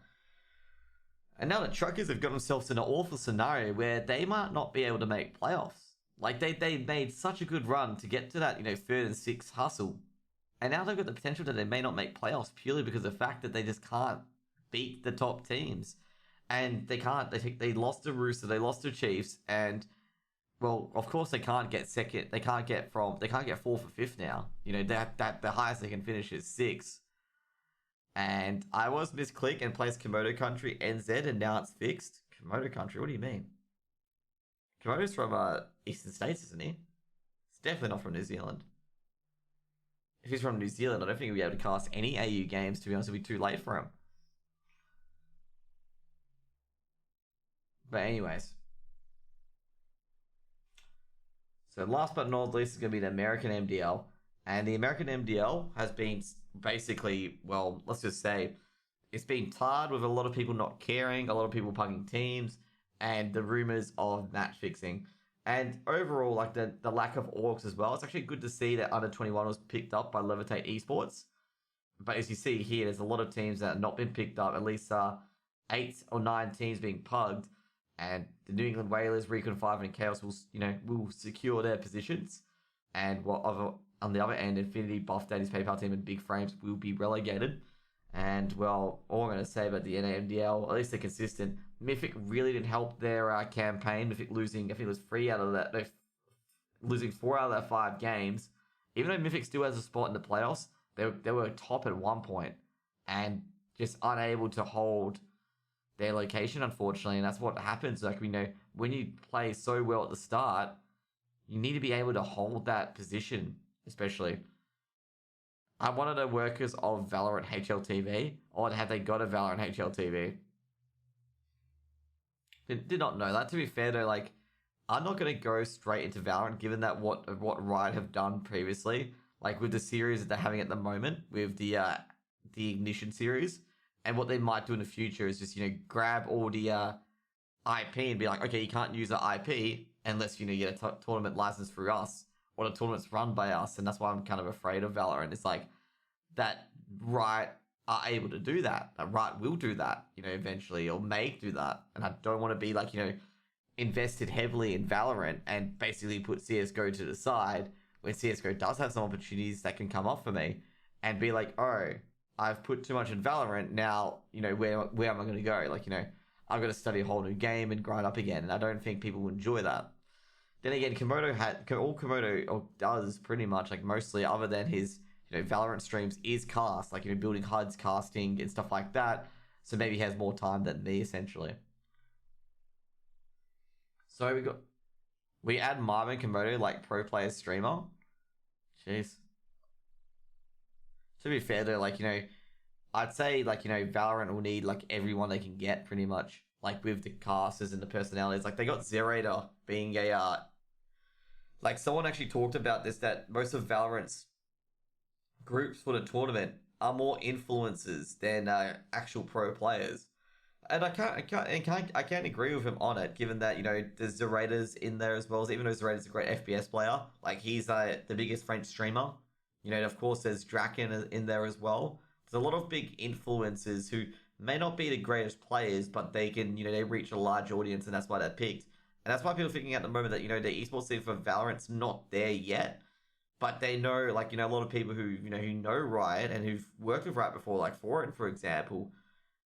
And now the Truckers have got themselves in an awful scenario where they might not be able to make playoffs. Like, they made such a good run to get to that, you know, 3rd and 6th hustle. And now they've got the potential that they may not make playoffs purely because of the fact that they just can't beat the top teams. And they can't. They lost to Rooster, they lost to Chiefs, and, well, of course they can't get second. They can't get 4th or 5th now. You know, that the highest they can finish is 6. And I was misclick and placed Komodo Country NZ, and now it's fixed. Komodo Country, what do you mean? Komodo's from Eastern States, isn't he? It's definitely not from New Zealand. If he's from New Zealand, I don't think he'll be able to cast any AU games, to be honest. It'll be too late for him. But anyways. So last but not least is going to be the American MDL. And the American MDL has been basically, well, let's just say, it's been tarred with a lot of people not caring, a lot of people pugging teams, and the rumors of match fixing. And overall, like, the lack of orgs as well. It's actually good to see that Under 21 was picked up by Levitate Esports. But as you see here, there's a lot of teams that have not been picked up. At least 8 or 9 teams being pugged. And the New England Whalers, Recon 5, and Chaos will secure their positions. And on the other end, Infinity, Buff Daddy's PayPal team, and Big Frames will be relegated. And, well, all I'm going to say about the NAMDL, at least they're consistent. Mythic really didn't help their campaign. Mythic losing, I think it was 3 out of that. They're losing 4 out of their 5 games. Even though Mythic still has a spot in the playoffs, they were top at one point and just unable to hold their location, unfortunately. And that's what happens. Like, we know, when you play so well at the start, you need to be able to hold that position, especially. I'm one of the workers of Valorant HLTV, or have they got a Valorant HLTV? Did not know that. To be fair though, like, I'm not going to go straight into Valorant, given that what Riot have done previously, like with the series that they're having at the moment, with the Ignition series, and what they might do in the future is just, you know, grab all the IP and be like, okay, you can't use the IP unless, you know, you get a tournament license through us, or the tournament's run by us. And that's why I'm kind of afraid of Valorant. It's like that Riot are able to do that. That Riot will do that, eventually, or may do that. And I don't want to be like, invested heavily in Valorant and basically put CSGO to the side when CSGO does have some opportunities that can come up for me and be like, oh, I've put too much in Valorant. Now, where am I going to go? Like, I've got to study a whole new game and grind up again. And I don't think people will enjoy that. Then again, all Komodo does pretty much, like mostly other than his, Valorant streams is cast, like, building HUDs, casting and stuff like that. So maybe he has more time than me, essentially. So we add Marvin Komodo like pro player streamer. Jeez. To be fair though, like, I'd say like, Valorant will need like everyone they can get pretty much. Like with the casters and the personalities. Like they got Zerator being a like someone actually talked about this, that most of Valorant's groups for the tournament are more influencers than actual pro players. And I can't agree with him on it, given that, there's Zerator's in there as well. Even though Zerator's a great FPS player, like he's the biggest French streamer. Of course, there's Draken in there as well. There's a lot of big influencers who may not be the greatest players, but they can, they reach a large audience, and that's why they're picked. And that's why people are thinking at the moment that, the esports scene for Valorant's not there yet. But they know, like, a lot of people who, who know Riot and who've worked with Riot before, like Foreign, for example,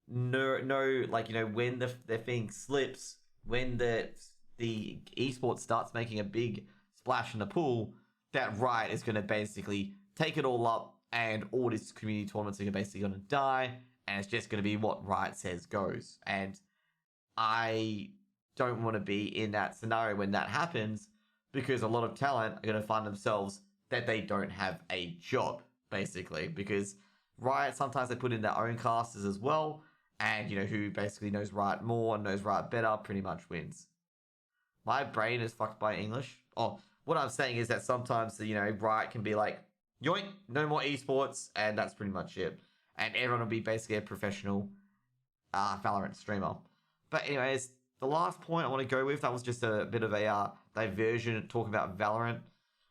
know, like, when the thing slips, when the esports starts making a big splash in the pool, that Riot is going to basically take it all up, and all these community tournaments are basically going to die, and it's just going to be what Riot says goes. And I don't want to be in that scenario when that happens, because a lot of talent are going to find themselves that they don't have a job, basically, because Riot, sometimes they put in their own casters as well, and, who basically knows Riot more and knows Riot better pretty much wins. My brain is fucked by English. Oh, what I'm saying is that sometimes, Riot can be like, yoink, no more esports, and that's pretty much it. And everyone will be basically a professional Valorant streamer. But anyways, the last point I want to go with, that was just a bit of a diversion talking about Valorant.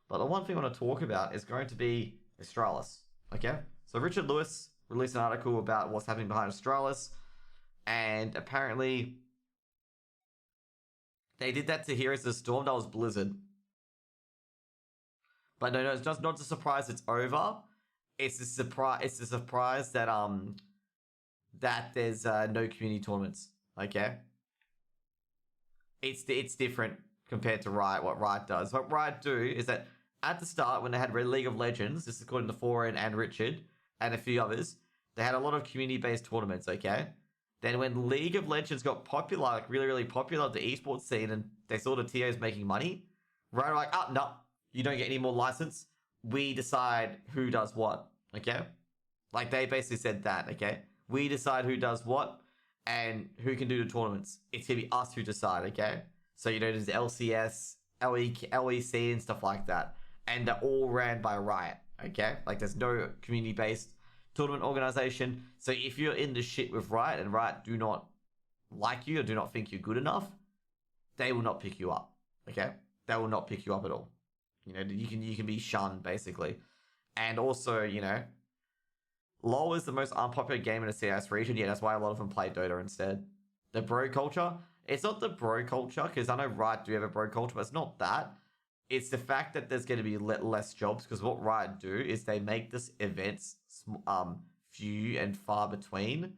But the one thing I want to talk about is going to be Astralis. Okay? So Richard Lewis released an article about what's happening behind Astralis. And apparently, they did that to Heroes of the Storm. That was Blizzard. But no, it's just not a surprise it's over. It's a surprise that that there's no community tournaments. Okay? It's different compared to Riot, what Riot does. What Riot do is that at the start, when they had League of Legends, this is according to Foreign and Richard, and a few others, they had a lot of community-based tournaments, okay? Then when League of Legends got popular, like really, really popular, the esports scene, and they saw the TOs making money, Riot were like, no, you don't get any more license. We decide who does what, okay? Like, they basically said that, okay? We decide who does what and who can do the tournaments. It's going to be us who decide, okay? So, there's LCS, LEC, and stuff like that. And they're all ran by Riot, okay? Like, there's no community-based tournament organization. So if you're in the shit with Riot and Riot do not like you or do not think you're good enough, they will not pick you up, okay? They will not pick you up at all. You can be shunned, basically. And also, LoL is the most unpopular game in the CS region. Yeah, that's why a lot of them play Dota instead. The bro culture, it's not the bro culture, because I know Riot do have a bro culture, but it's not that. It's the fact that there's going to be less jobs, because what Riot do is they make this events few and far between,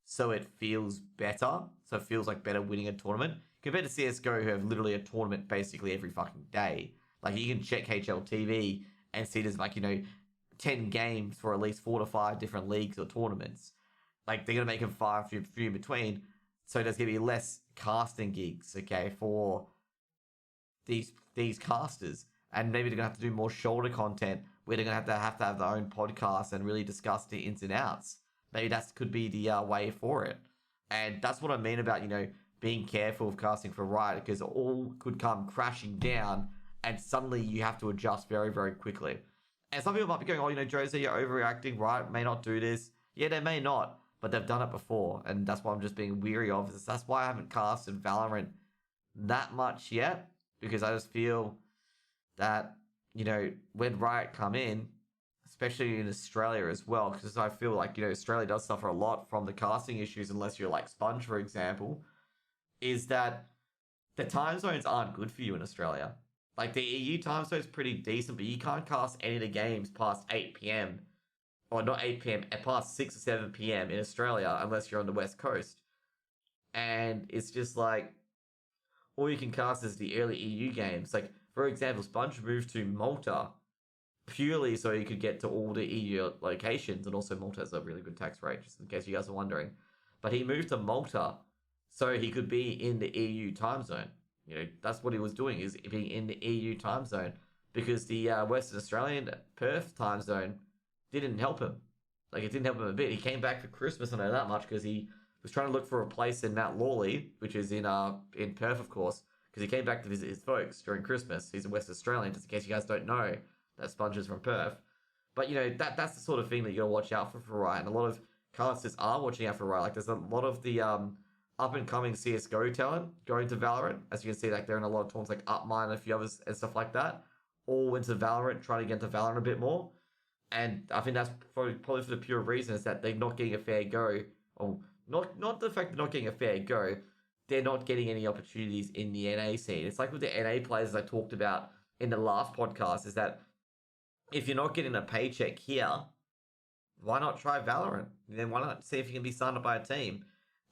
so it feels better. So it feels like better winning a tournament compared to CSGO, who have literally a tournament basically every fucking day. Like, you can check HLTV and see there's like, 10 games for at least 4 to 5 different leagues or tournaments. Like, they're going to make them few in between. So there's going to be less casting gigs, okay, for these casters. And maybe they're going to have to do more shoulder content where they're going to have their own podcast and really discuss the ins and outs. Maybe that could be the way for it. And that's what I mean about, being careful of casting for Riot, because it all could come crashing down and suddenly you have to adjust very, very quickly. And some people might be going, oh, Jose, you're overreacting. Riot may not do this. Yeah, they may not, but they've done it before. And that's why I'm just being weary of this. That's why I haven't casted Valorant that much yet, because I just feel that, when Riot come in, especially in Australia as well, because I feel like, Australia does suffer a lot from the casting issues, unless you're like Sponge, for example, is that the time zones aren't good for you in Australia. Like, the EU time zone's pretty decent, but you can't cast any of the games past 8 p.m., or not 8 p.m., past 6 or 7 p.m. in Australia, unless you're on the West Coast. And it's just like, all you can cast is the early EU games. Like, for example, Sponge moved to Malta purely so you could get to all the EU locations, and also Malta has a really good tax rate, just in case you guys are wondering. But he moved to Malta so he could be in the EU time zone. That's what he was doing, is being in the EU time zone, because the Western Australian Perth time zone didn't help him. Like, it didn't help him a bit. He came back for Christmas, I know that much, because he was trying to look for a place in Mount Lawley, which is in Perth, of course, because he came back to visit his folks during Christmas. He's a West Australian, just in case you guys don't know that Sponge is from Perth. But, that's the sort of thing that you got to watch out for Riot. And a lot of casters are watching out for Riot. Like, there's a lot of the up-and-coming CSGO talent going to Valorant. As you can see, like, they're in a lot of tournaments like Upmine and a few others and stuff like that. All into Valorant, trying to get into Valorant a bit more. And I think that's probably for the pure reason is that they're not getting a fair go. Or not the fact they're not getting a fair go, they're not getting any opportunities in the NA scene. It's like with the NA players I talked about in the last podcast, is that if you're not getting a paycheck here, why not try Valorant? Then why not see if you can be signed up by a team?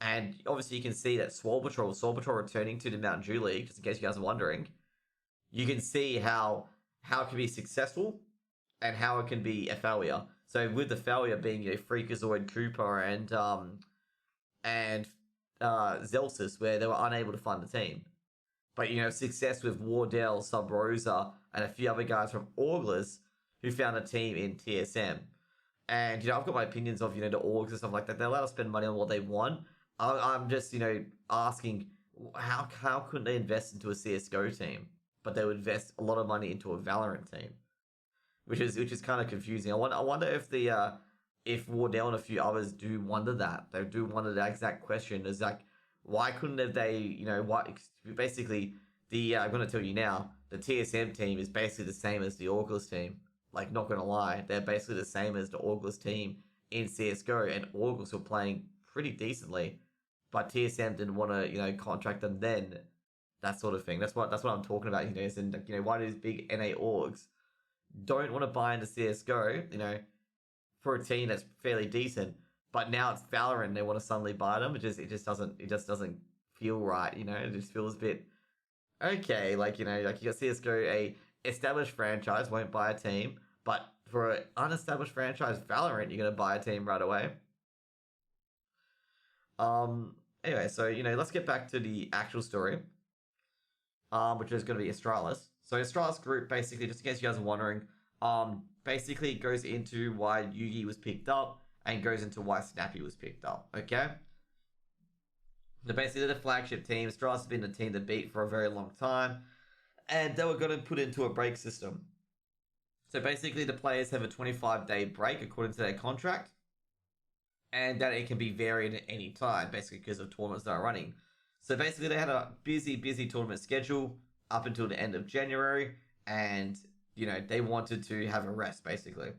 And obviously you can see that Swole Patrol returning to the Mountain Dew League, just in case you guys are wondering. You can see how it can be successful and how it can be a failure. So with the failure being, Freakazoid, Cooper, and Zelsis, where they were unable to fund the team. But, success with Wardell, Sub Rosa, and a few other guys from Auglers who found a team in TSM. And, I've got my opinions of, the orgs and stuff like that. They're allowed to spend money on what they want. I'm just, asking, how couldn't they invest into a CSGO team? But they would invest a lot of money into a Valorant team. Which is kind of confusing. I wonder if Wardell and a few others do wonder that. They do wonder that exact question. Is like, why couldn't they, basically, I'm going to tell you now, the TSM team is basically the same as the Auglers team. Like, not going to lie, they're basically the same as the Auglers team in CSGO, and Auglers were playing pretty decently, but TSM didn't want to, contract them then, that sort of thing. That's what I'm talking about, is in, why do these big NA orgs don't want to buy into CSGO, for a team that's fairly decent, but now it's Valorant and they want to suddenly buy them. It just doesn't feel right, it just feels a bit okay, like, you got CSGO, a established franchise won't buy a team, but for an unestablished franchise, Valorant, you're gonna buy a team right away. Anyway, so let's get back to the actual story, which is going to be Astralis. So Astralis Group, basically, just in case you guys are wondering, basically goes into why Yugi was picked up and goes into why Snappy was picked up, okay? So basically, they're the flagship team. Astralis has been the team to beat for a very long time, and they were going to put into a break system. So basically, the players have a 25-day break according to their contract, and that it can be varied at any time, basically because of tournaments that are running. So basically, they had a busy tournament schedule up until the end of January, and, they wanted to have a rest, basically.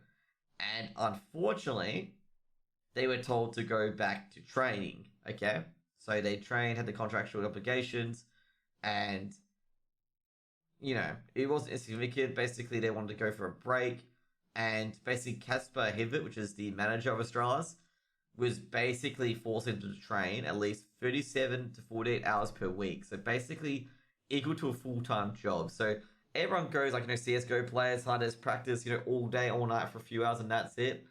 And unfortunately, they were told to go back to training, okay? So they trained, had the contractual obligations, and, it wasn't insignificant. Basically, they wanted to go for a break, and basically Casper Hibbert, which is the manager of Astralis, was basically forced into to train at least 37 to 48 hours per week. So basically equal to a full-time job. So everyone goes, like, CSGO players, hardest practice, all day, all night for a few hours and that's it.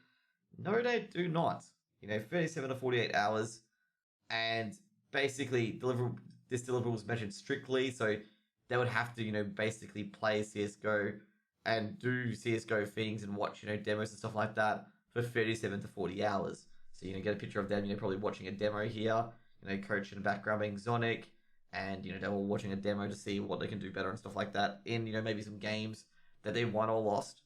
No, they do not. 37 to 48 hours. And basically this deliverable was measured strictly. So they would have to, basically play CSGO and do CSGO things and watch, demos and stuff like that for 37 to 40 hours. So, get a picture of them, probably watching a demo here, coach in the background being Zonic, and, they're all watching a demo to see what they can do better and stuff like that in, maybe some games that they won or lost.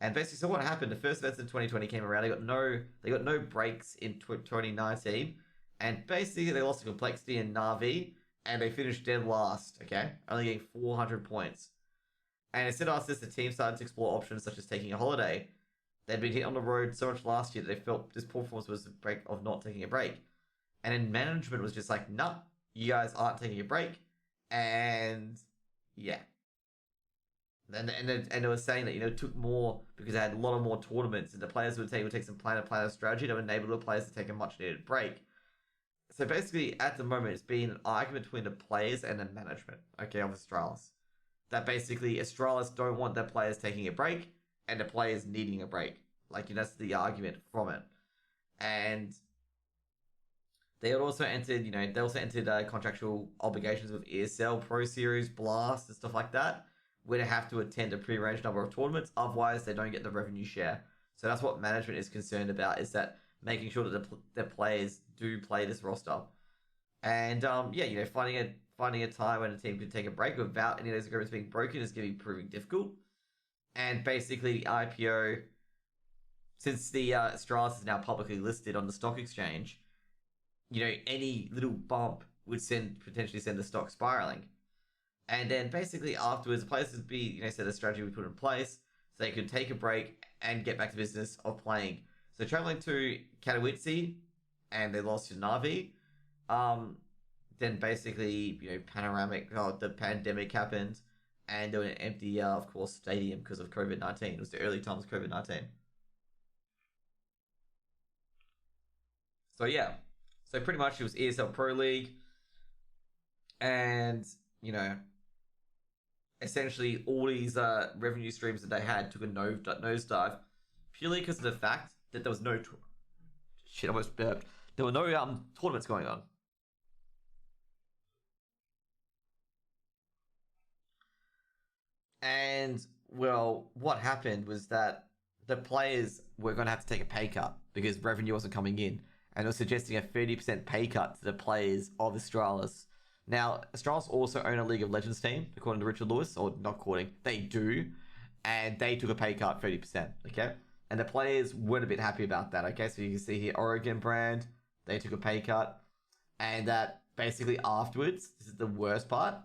And basically, so what happened, the first events in 2020 came around, they got no breaks in 2019, and basically they lost to Complexity and Na'Vi, and they finished dead last, okay? Only getting 400 points. And instead of this, the team started to explore options such as taking a holiday. they'd been hit on the road so much last year that they felt this poor performance was a break of not taking a break. And then management was just like, nah, you guys aren't taking a break. And yeah. And it was saying that, it took more because they had a lot of more tournaments, and the players would take some planner strategy to enable the players to take a much needed break. So basically, at the moment, it's been an argument between the players and the management, okay, of Astralis. That basically, Astralis don't want their players taking a break, and the players needing a break. That's the argument from it. And they also entered, contractual obligations with ESL, Pro Series, Blast, and stuff like that, where they have to attend a prearranged number of tournaments. Otherwise, they don't get the revenue share. So that's what management is concerned about, is that making sure that the players do play this roster. And finding a time when a team can take a break without any of those agreements being broken is going to be proving difficult. And basically, the IPO, since the Astralis is now publicly listed on the stock exchange, any little bump would potentially send the stock spiraling. And then basically afterwards, the players would be, said a strategy we put in place so they could take a break and get back to business of playing. So traveling to Katowice, and they lost to Navi. Then basically, the pandemic happened, and there was an empty, of course, stadium because of COVID-19. It was the early times of COVID-19. So yeah, so pretty much it was ESL Pro League, and essentially all these revenue streams that they had took a nosedive purely because of the fact that there was no I almost burped. There were no tournaments going on. And well, what happened was that the players were going to have to take a pay cut because revenue wasn't coming in, and it was suggesting a 30% pay cut to the players of Astralis. Now, Astralis also own a League of Legends team, according to Richard Lewis, or not according, they do, and they took a pay cut, 30%, okay? And the players weren't a bit happy about that, okay? So you can see here, Oregon brand, they took a pay cut, and that basically afterwards, this is the worst part,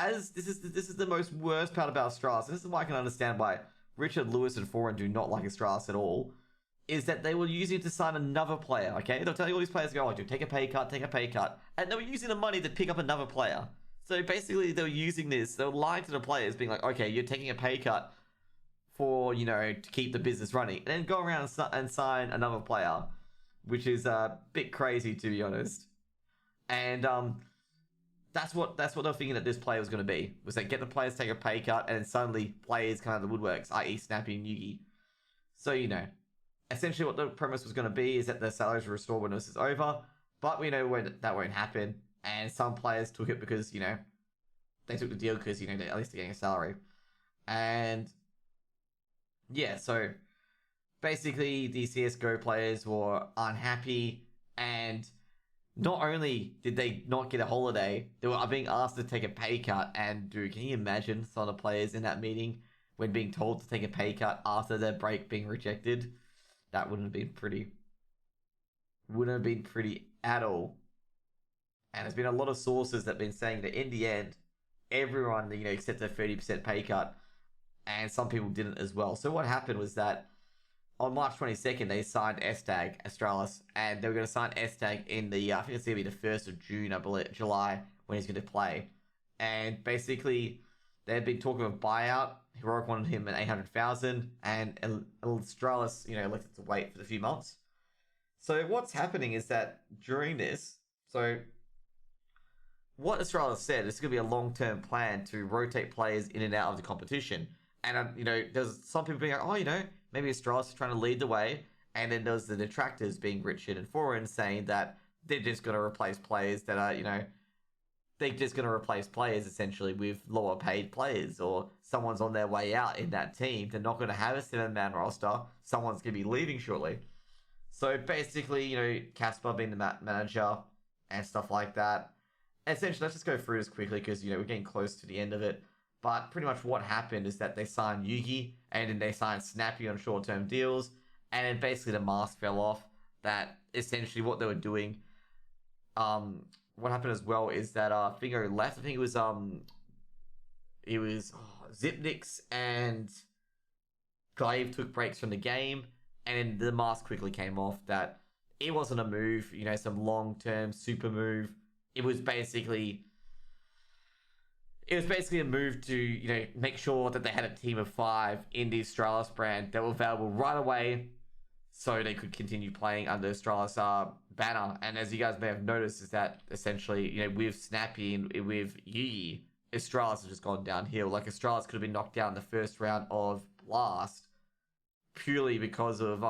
this is the most worst part about Astralis, and this is why I can understand why Richard Lewis and Foreign do not like Astralis at all, is that they were using it to sign another player, okay? They'll tell you all these players go, take a pay cut, and they were using the money to pick up another player. So basically, they were using this, they were lying to the players, being like, okay, you're taking a pay cut for, to keep the business running, and then go around and sign another player, which is a bit crazy, to be honest. And that's what they're thinking that this player was going to be, was that get the players to take a pay cut, and then suddenly players come out of the woodworks, i.e. Snappy and Yugi. So, essentially what the premise was going to be is that the salaries were restored when this is over, but we know that won't happen, and some players took it because, they took the deal because, at least they're getting a salary. And yeah, so basically the CSGO players were unhappy, and not only did they not get a holiday, they were being asked to take a pay cut, and dude, can you imagine some of the players in that meeting when being told to take a pay cut after their break being rejected? That wouldn't have been pretty at all. And there's been a lot of sources that have been saying that in the end, everyone, accepted a 30% pay cut, and some people didn't as well. So what happened was that on March 22nd, they signed S-Tag, Astralis, and they were going to sign S-Tag in the, I think it's going to be the 1st of June, I believe, July, when he's going to play. And basically, they had been talking of buyout. Heroic wanted him at 800,000, and Astralis, elected to wait for a few months. So what's happening is that during this, so what Astralis said, it's going to be a long-term plan to rotate players in and out of the competition. And, there's some people being like, oh, maybe Astralis is trying to lead the way. And then there's the detractors being Richard and Foreign saying that they're just going to replace players that are, they're just going to replace players essentially with lower paid players, or someone's on their way out in that team. They're not going to have a 7-man roster. Someone's going to be leaving shortly. So basically, Casper being the manager and stuff like that. Essentially, let's just go through this quickly because, we're getting close to the end of it. But pretty much what happened is that they signed Yugi, and then they signed Snappy on short-term deals. And then basically the mask fell off, that essentially what they were doing, what happened as well is that Fingo left. I think it was Zipnix and Glaive took breaks from the game, and the mask quickly came off that it wasn't a move, you know, some long-term super move. It was basically a move to, you know, make sure that they had a team of 5 in the Astralis brand that were available right away so they could continue playing under Astralis banner. And as you guys may have noticed, is that essentially, you know, with Snappy and with Yugi, Astralis has just gone downhill. Like, Astralis could have been knocked down in the first round of Blast purely because of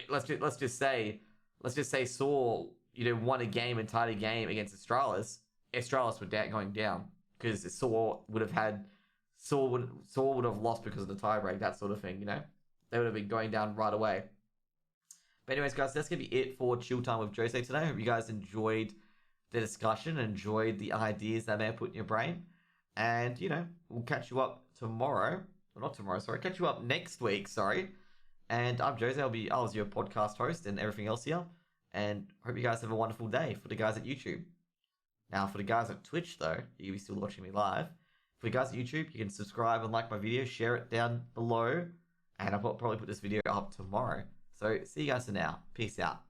let's just say Saw, you know, won a game, entire game against Astralis. Astralis were going down because Saw would have lost because of the tiebreak, that sort of thing, you know. They would have been going down right away. But anyways, guys, that's going to be it for Chill Time with Jose today. I hope you guys enjoyed the discussion, enjoyed the ideas that I may have put in your brain. And, you know, we'll catch you up tomorrow. Well, not tomorrow, sorry. Catch you up next week, sorry. And I'm Jose. I was your podcast host and everything else here. And hope you guys have a wonderful day for the guys at YouTube. Now, for the guys at Twitch, though, you'll be still watching me live. For the guys at YouTube, you can subscribe and like my video, share it down below. And I'll probably put this video up tomorrow. So, see you guys for now. Peace out.